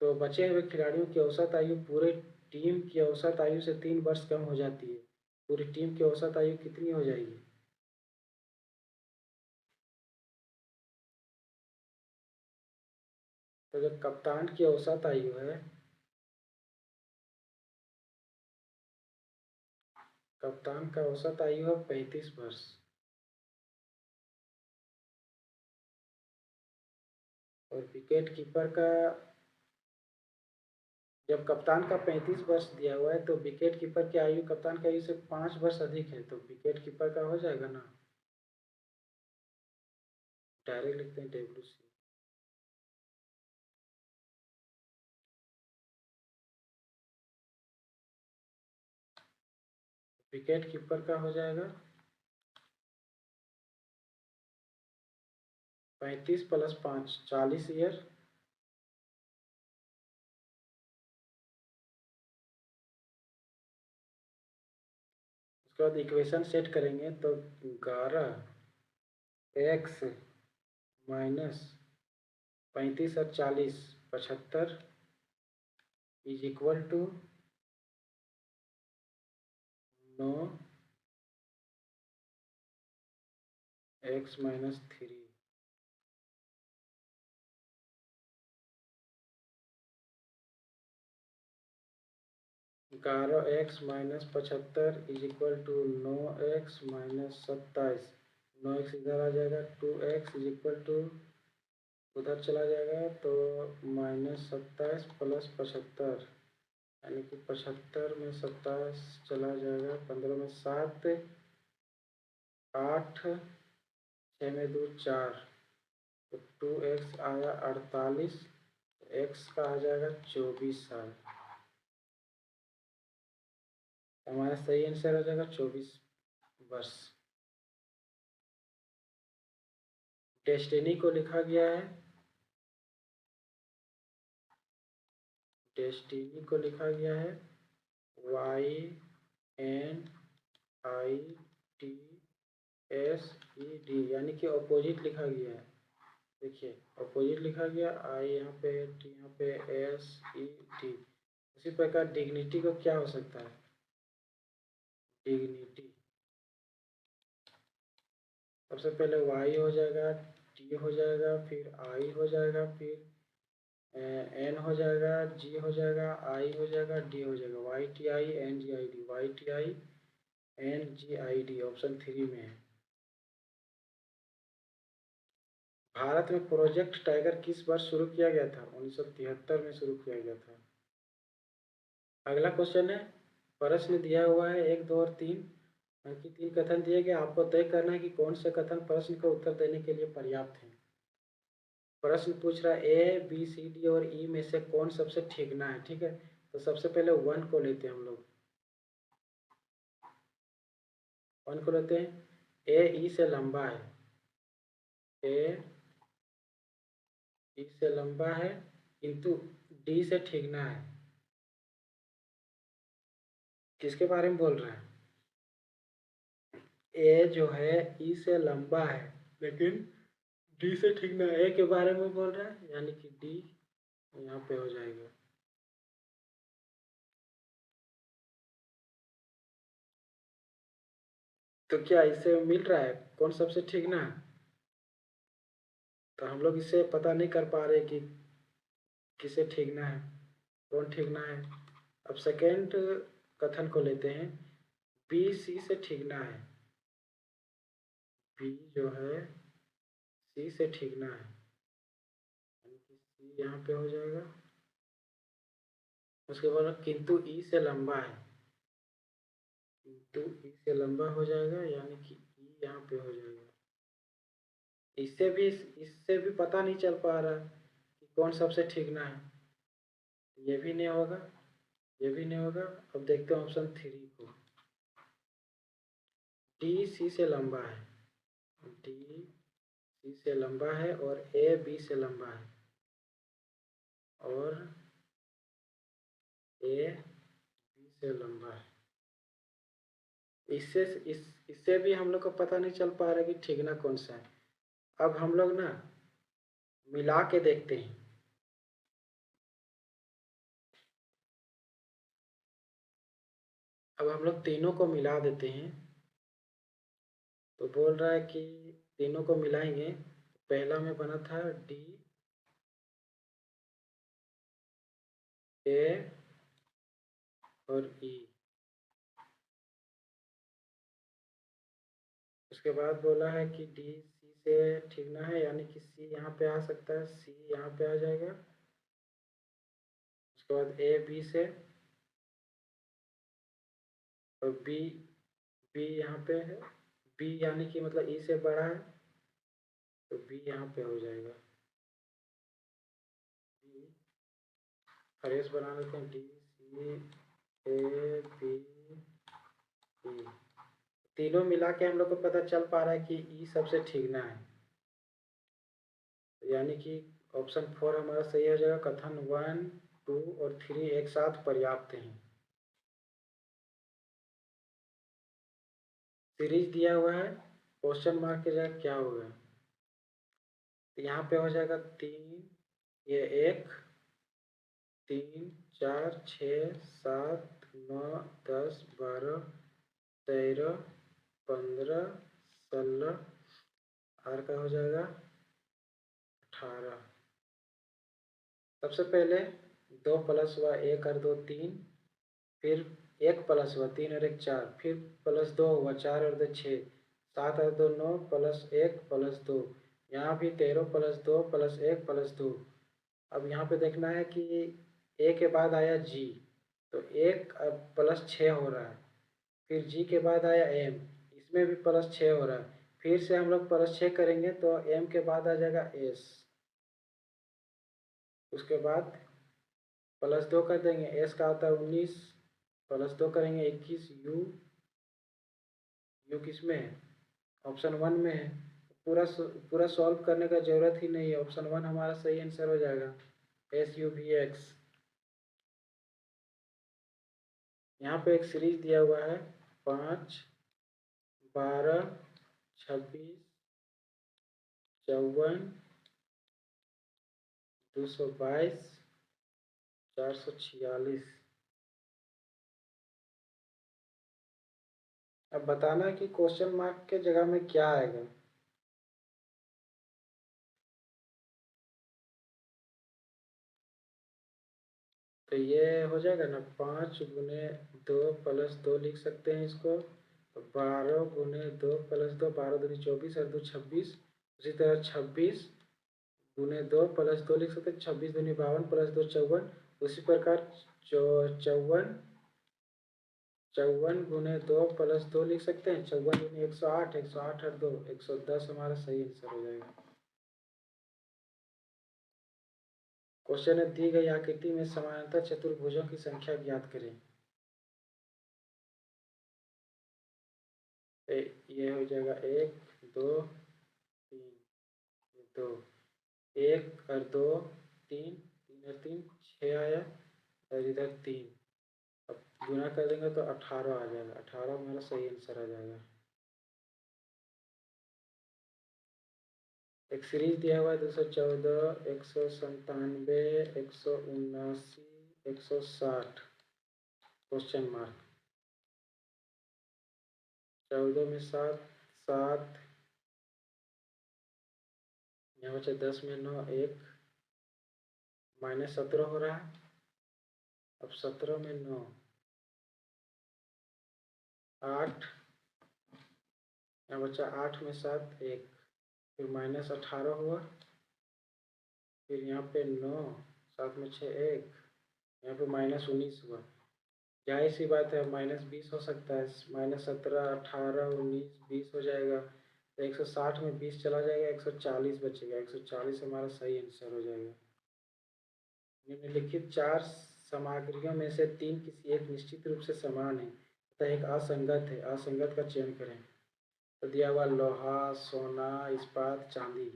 तो बचे हुए खिलाड़ियों की औसत आयु पूरे टीम की औसत आयु से 3 वर्ष कम हो जाती है। पूरी टीम की औसत आयु कितनी हो जाएगी? तो जो कप्तान की औसत आयु है, कप्तान का औसत आयु है 35 वर्ष। और विकेट कीपर का, जब कप्तान का 35 वर्ष दिया हुआ है तो विकेट कीपर की आयु कप्तान की आयु से 5 वर्ष अधिक है, तो विकेट कीपर का हो जाएगा ना। डायरेक्ट लिखते हैं WC। विकेट कीपर का हो जाएगा 35 + 5 40 ईयर। उसके बाद इक्वेशन सेट करेंगे तो 11x माइनस 35 और 40 75 is equal to 9x minus 3। 11x minus 75 is equal to 9x minus 27। 9x इधर आ जाएगा, 2x इज इक्वल टू उधर चला जाएगा तो माइनस 27 प्लस 75, यानी कि 75 में 27 चला जाएगा, 15 में 7, 8, 6 में 2 4, तो 2x आया 48, x का आ जाएगा 24 साल। हमारा सही आंसर हो जाएगा 24 वर्ष। डेस्टिनी को लिखा गया है, डेस्टिनी को लिखा गया है YNITSED, यानी कि अपोजिट लिखा गया है। देखिए अपोजिट लिखा गया, आई यहाँ पे टी यहाँ पे SED। उसी प्रकार डिग्निटी को क्या हो सकता है? डिग्निटी सबसे पहले Y हो जाएगा, T हो जाएगा, फिर I हो जाएगा, फिर N हो जाएगा, G हो जाएगा, I हो जाएगा, D हो जाएगा। YTINGID, YTINGID ऑप्शन 3 में है। भारत में प्रोजेक्ट टाइगर किस वर्ष शुरू किया गया था? 1973 में शुरू किया गया था। अगला क्वेश्चन है, प्रश्न दिया हुआ है 1 2 और 3 की 3 कथन दिए गए, आपको तय करना है कि कौन से कथन प्रश्न का उत्तर देने के लिए पर्याप्त है। प्रश्न पूछ रहा है ABCD और E में से कौन सबसे ठीक ना है। ठीक है, तो सबसे पहले 1 को लेते हैं हम लोग। 1 को लेते हैं, ए ई से लंबा है, ए ई से लंबा है किंतु डी से ठीक ना है। किसके बारे में बोल रहा है? ए जो है ई से लंबा है लेकिन डी से ठीक ना है, ए के बारे में बोल रहा है, यानी कि डी यहाँ पे हो जाएगा। तो क्या इससे मिल रहा है कौन सबसे ठीक ना है? तो हम लोग इससे पता नहीं कर पा रहे कि किसे ठीकना है, कौन ठीकना है। अब सेकेंड कथन को लेते हैं। बी सी से ठीकना है। बी जो है सी से ठीकना है, यानी कि सी यहाँ पे हो जाएगा। उसके बाद किंतु ई से लंबा है, किंतु ई से लंबा हो जाएगा, यानी कि ई यहाँ पे हो जाएगा। इससे भी पता नहीं चल पा रहा कि कौन सबसे ठीकना है। ये भी नहीं होगा, ये भी नहीं होगा। अब देखते हैं ऑप्शन 3 को। डी सी से लंबा है, डी सी से लंबा है और ए बी से लंबा है और ए बी से लंबा है। इससे इससे भी हम लोग को पता नहीं चल पा रहा कि ठीकना कौन सा है। अब हम लोग ना मिला के देखते हैं। अब हम लोग तीनों को मिला देते हैं। तो बोल रहा है कि तीनों को मिलाएंगे। पहला में बना था डी ए और ई। उसके बाद बोला है कि डी सी से ठीकना है, यानी कि सी यहाँ पे आ सकता है, सी यहाँ पे आ जाएगा। उसके बाद ए बी से और बी बी यहाँ पे है। बी यानी कि मतलब ई से बड़ा है, तो बी यहाँ पे हो जाएगा। बी फ्रेश बना लेते हैं। D C A B E. तीनों मिला के हम लोग को पता चल पा रहा है कि ई सबसे ठीकना है, यानी कि ऑप्शन 4 हमारा सही हो जाएगा। कथन 1 2 और 3 एक साथ पर्याप्त हैं। सीरीज दिया हुआ है, क्वेश्चन मार्क की जगह क्या होगा? तो यहाँ पे हो जाएगा 3, ये 1 3 4 6 7 9 10 12 13 15 16 आर का हो जाएगा 18। सबसे पहले 2 प्लस हुआ 1 और 2 3, फिर 1 प्लस हुआ 3 और 1 4, फिर प्लस 2 हुआ 4 और 2 6, 7 और 2 9 प्लस 1 प्लस 2। यहाँ भी 13 प्लस 2 प्लस 1 प्लस 2। अब यहाँ पे देखना है कि ए के बाद आया जी, तो 1 अब प्लस 6 हो रहा है। फिर जी के बाद आया एम, इसमें भी प्लस 6 हो रहा है। फिर से हम लोग प्लस 6 करेंगे तो एम के बाद आ जाएगा एस। उसके बाद प्लस 2 कर देंगे, एस का आता है 19, प्लस 2 करेंगे 21। यू यू किस में है? ऑप्शन 1 में है। पूरा पूरा सॉल्व करने का जरूरत ही नहीं है, ऑप्शन 1 हमारा सही आंसर हो जाएगा। S U V X. यहाँ पे एक सीरीज दिया हुआ है 5 12 26 54 222 446। अब बताना है कि क्वेश्चन मार्क के जगह में क्या आएगा। तो ये हो जाएगा ना 5 × 2 प्लस 2 लिख सकते हैं इसको। तो 12 × 2 प्लस 2, 12 दूनी 24 और 2 26। उसी तरह 26 × 2 प्लस 2 लिख सकते हैं, 26 दूनी 52 प्लस 2 54। उसी प्रकार 54 × 2 प्लस 2 लिख सकते हैं, 54 दूनी 108, 108 और 2 110 हमारा सही आंसर हो जाएगा। क्वेश्चन है दी गई आकृति में समानांतर चतुर्भुजों की संख्या ज्ञात करें। ये हो जाएगा 1 2 3 2, 1 और 2 3, 3 और 3 6 आया और इधर 3। अब गुना कर देंगे तो 18 आ जाएगा। 18 हमारा सही आंसर आ जाएगा। एक सीरीज दिया हुआ है 214, 197, 179, 160 क्वेश्चन मार्क। 14 में 7, 7 यहाँ बचा 10 में 9, 1 -17 हो रहा है। अब 17 में 9, 8 यहाँ बचा 8 में 7, 1 फिर -18 हुआ। फिर यहाँ पे 9, 7 में 6, 1 यहाँ पे -19 हुआ। जाहिर सी बात है -20 हो सकता है, -17, 18, 19, 20 हो जाएगा तो 160 में 20 चला जाएगा, 140 बचेगा। 140 हमारा सही आंसर हो जाएगा। निम्नलिखित 4 सामग्रियों में से 3 किसी एक निश्चित रूप से समान है तथा एक असंगत है। असंगत का चयन करें। तो दिया हुआ लोहा, सोना, इस्पात, चांदी।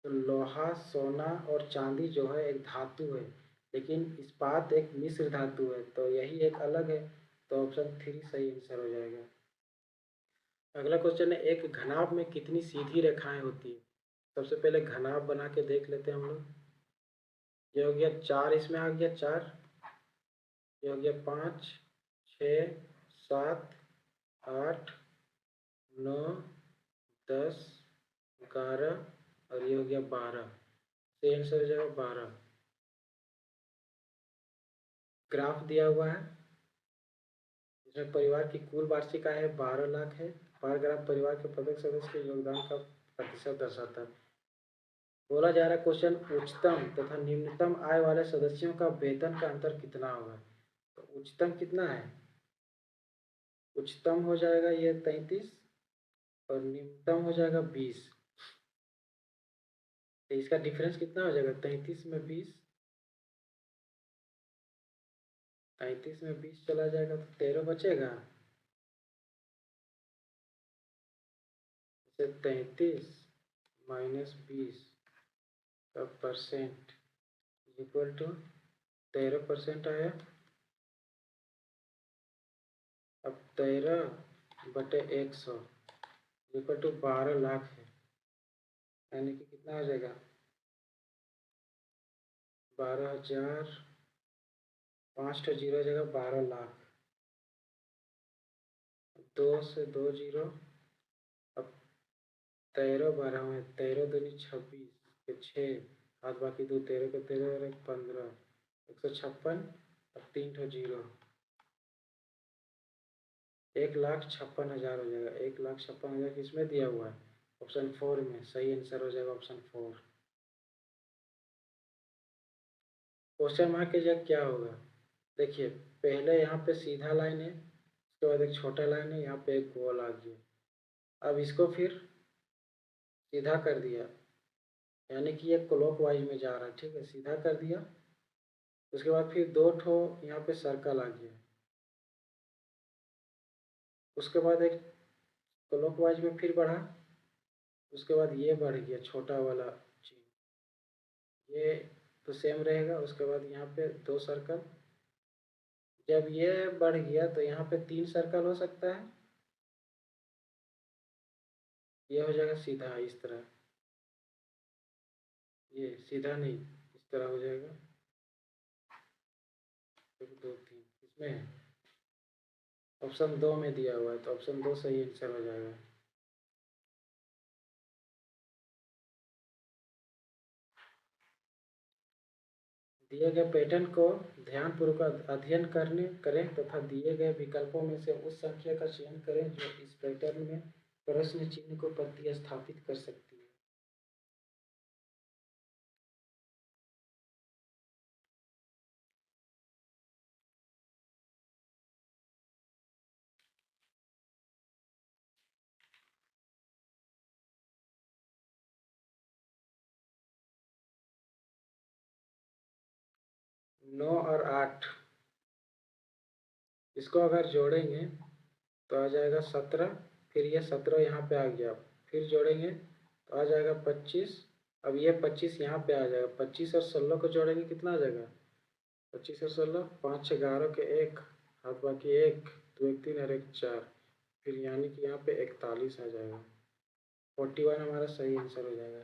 तो लोहा, सोना और चांदी जो है एक धातु है, लेकिन इस्पात एक मिश्र धातु है, तो यही एक अलग है। तो ऑप्शन 3 सही आंसर हो जाएगा। अगला क्वेश्चन है, एक घनाभ में कितनी सीधी रेखाएं होती है? सबसे पहले घनाभ बना के देख लेते हैं हम लोग। ये हो गया 4, इसमें आ गया 4, ये हो गया 5, 6, 7, 8, 9, 10, 11 और ये हो गया 12। सही आंसर हो जाएगा 12। ग्राफ दिया हुआ है, इसमें परिवार की कुल वार्षिक आय 12 लाख है। बार ग्राफ परिवार के प्रत्येक सदस्य के योगदान का प्रतिशत दर्शाता है। बोला जा रहा है क्वेश्चन, उच्चतम तथा निम्नतम आय वाले सदस्यों का वेतन का अंतर कितना होगा? तो उच्चतम कितना है? उच्चतम हो जाएगा ये 33 और निम्नतम हो जाएगा 20। तो इसका डिफरेंस कितना हो जाएगा? 33 में 20, 33 में 20 चला जाएगा तो 13 बचेगा। 33 माइनस 20 का परसेंट इक्वल टू 13% आया। अब 13/100 इक्वल टू 12 लाख है, यानी कि कितना आ जाएगा? 12,000, 5 तो जीरो जगह 12 लाख। 2 से 2 जीरो। अब 13 12 में 13 दूनी 26 के 6 हाथ बाकी 2, 13 के 13 और 1 15, 156। अब 3 तो जीरो, 1,56,000 हो जाएगा। 1,56,000 किसमें दिया हुआ है? ऑप्शन 4 में। सही आंसर हो जाएगा ऑप्शन 4। क्वेश्चन मार्क की जगह क्या होगा? देखिए, पहले यहाँ पे सीधा लाइन है, उसके बाद एक छोटा लाइन है, यहाँ पे एक गोल आ गया। अब इसको फिर सीधा कर दिया, यानी कि ये क्लॉकवाइज में जा रहा है। ठीक है, सीधा कर दिया। उसके बाद फिर 2 ठो यहाँ पे सर्कल आ गया। उसके बाद एक क्लॉकवाइज में फिर बढ़ा, उसके बाद ये बढ़ गया छोटा वाला चीज, ये तो सेम रहेगा। उसके बाद यहाँ पे 2 सर्कल। जब ये बढ़ गया तो यहाँ पे 3 सर्कल हो सकता है। ये हो जाएगा सीधा इस तरह, ये सीधा नहीं, इस तरह हो जाएगा। 1 2 3 इसमें है, ऑप्शन 2 में दिया हुआ है, तो ऑप्शन 2 सही आंसर हो जाएगा। दिए गए पैटर्न को ध्यानपूर्वक अध्ययन करें तथा दिए गए विकल्पों में से उस संख्या का चयन करें जो इस पैटर्न में प्रश्न चिन्ह को प्रतिस्थापित कर सकती है। नौ और 8, इसको अगर जोड़ेंगे तो आ जाएगा 17। फिर ये 17 यहाँ पे आ गया, फिर जोड़ेंगे तो आ जाएगा 25। अब ये 25 यहाँ पे आ जाएगा। 25 और 16 को जोड़ेंगे कितना आ जाएगा? 25 और 16, 5 6 11 के 1 हाथ बाकी 1, 2 1 3 और 1 4, फिर यानी कि यहाँ पे 41 आ जाएगा। 41 हमारा सही आंसर हो जाएगा।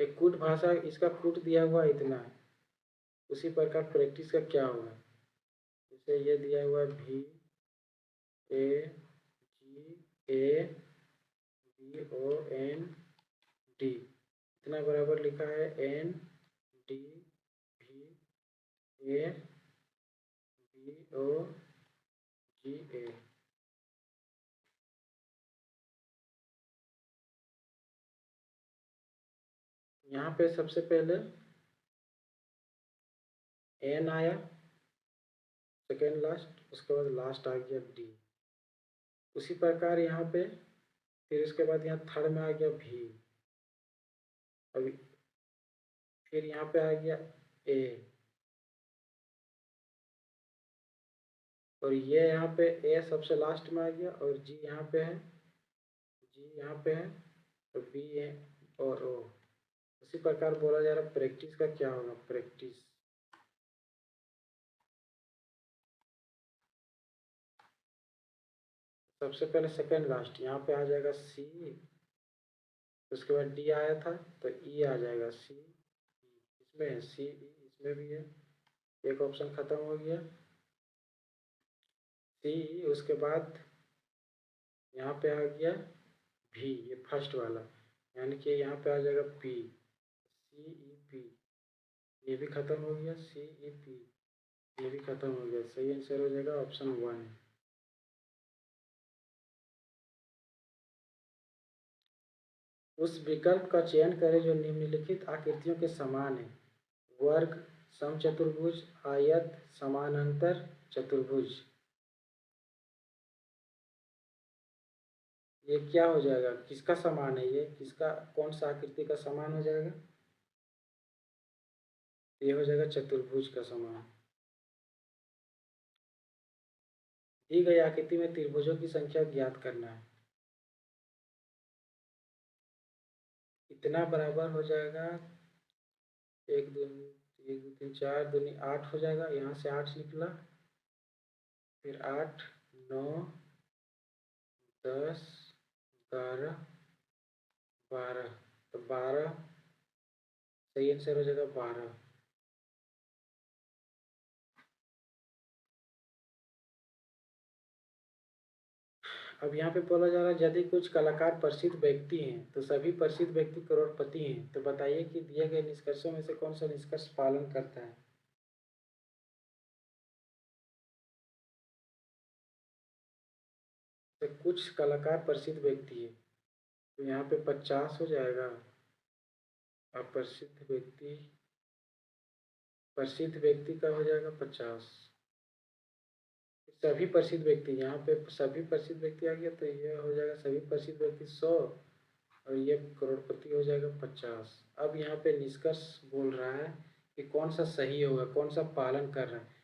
एक कूट भाषा, इसका कूट दिया हुआ इतना है, उसी प्रकार प्रैक्टिस का क्या होगा, जैसे ये दिया हुआ VAGA BOND, इतना बराबर लिखा है NDVABOGA। यहाँ पे सबसे पहले N आया, सेकेंड लास्ट, उसके बाद लास्ट आ गया D। उसी प्रकार यहाँ पे फिर उसके बाद यहाँ थर्ड में आ गया V, अभी फिर यहाँ पे आ गया A, और ये यहाँ पे A सबसे लास्ट में आ गया, और G यहाँ पे है, और B है और O। उसी प्रकार बोला जा रहा प्रैक्टिस का क्या होगा, प्रैक्टिस सबसे पहले सेकेंड लास्ट यहाँ पे आ जाएगा C, उसके बाद D आया था तो E आ जाएगा, C इसमें है, C इसमें भी है, एक ऑप्शन खत्म हो गया C। उसके बाद यहाँ पे आ गया V, ये फर्स्ट वाला, यानी कि यहाँ पे आ जाएगा P, CEP, ये भी खत्म हो गया, CEP ये भी खत्म हो गया। सही आंसर हो जाएगा ऑप्शन 1। उस विकल्प का चयन करें जो निम्नलिखित आकृतियों के समान है, वर्ग, समचतुर्भुज, आयत, समानांतर चतुर्भुज। ये क्या हो जाएगा, किसका समान है, ये किसका, कौन सा आकृति का समान हो जाएगा, ये हो जाएगा चतुर्भुज का समान। दी गई आकृति में त्रिभुजों की संख्या ज्ञात करना है, इतना बराबर हो जाएगा, एक दो तीन चार दूनी 8 हो जाएगा, यहाँ से 8 निकला, फिर 8 9 10 11 12, तो 12 सही आंसर हो जाएगा 12। अब यहाँ पे बोला जा रहा है यदि कुछ कलाकार प्रसिद्ध व्यक्ति हैं तो सभी प्रसिद्ध व्यक्ति करोड़पति हैं, तो बताइए कि दिए गए निष्कर्षों में से कौन सा निष्कर्ष पालन करता है। तो कुछ कलाकार प्रसिद्ध व्यक्ति है, तो यहाँ पे 50 हो जाएगा, और प्रसिद्ध व्यक्ति का हो जाएगा 50। सभी प्रसिद्ध व्यक्ति, यहाँ पे सभी प्रसिद्ध व्यक्ति आ गया, तो ये हो जाएगा सभी प्रसिद्ध व्यक्ति 100, और ये करोड़पति हो जाएगा 50। अब यहाँ पे निष्कर्ष बोल रहा है कि कौन सा सही होगा, कौन सा पालन कर रहा है।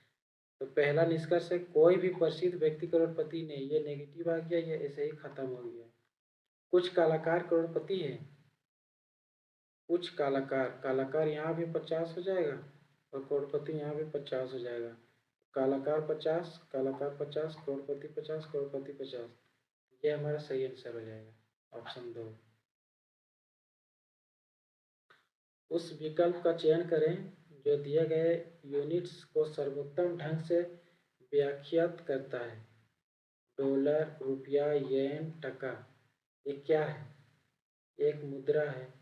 तो पहला निष्कर्ष है कोई भी प्रसिद्ध व्यक्ति करोड़पति नहीं, ये नेगेटिव आ गया, ये ऐसे ही खत्म हो गया। कुछ कलाकार करोड़पति है, कुछ कलाकार यहाँ भी 50 हो जाएगा, और करोड़पति यहाँ भी 50 हो जाएगा। कलाकार 50, करोड़पति 50, करोड़पति 50, ये हमारा सही आंसर हो जाएगा ऑप्शन 2। उस विकल्प का चयन करें जो दिए गए यूनिट्स को सर्वोत्तम ढंग से व्याख्यात करता है। डॉलर, रुपया, येन, टका, ये क्या है, एक मुद्रा है,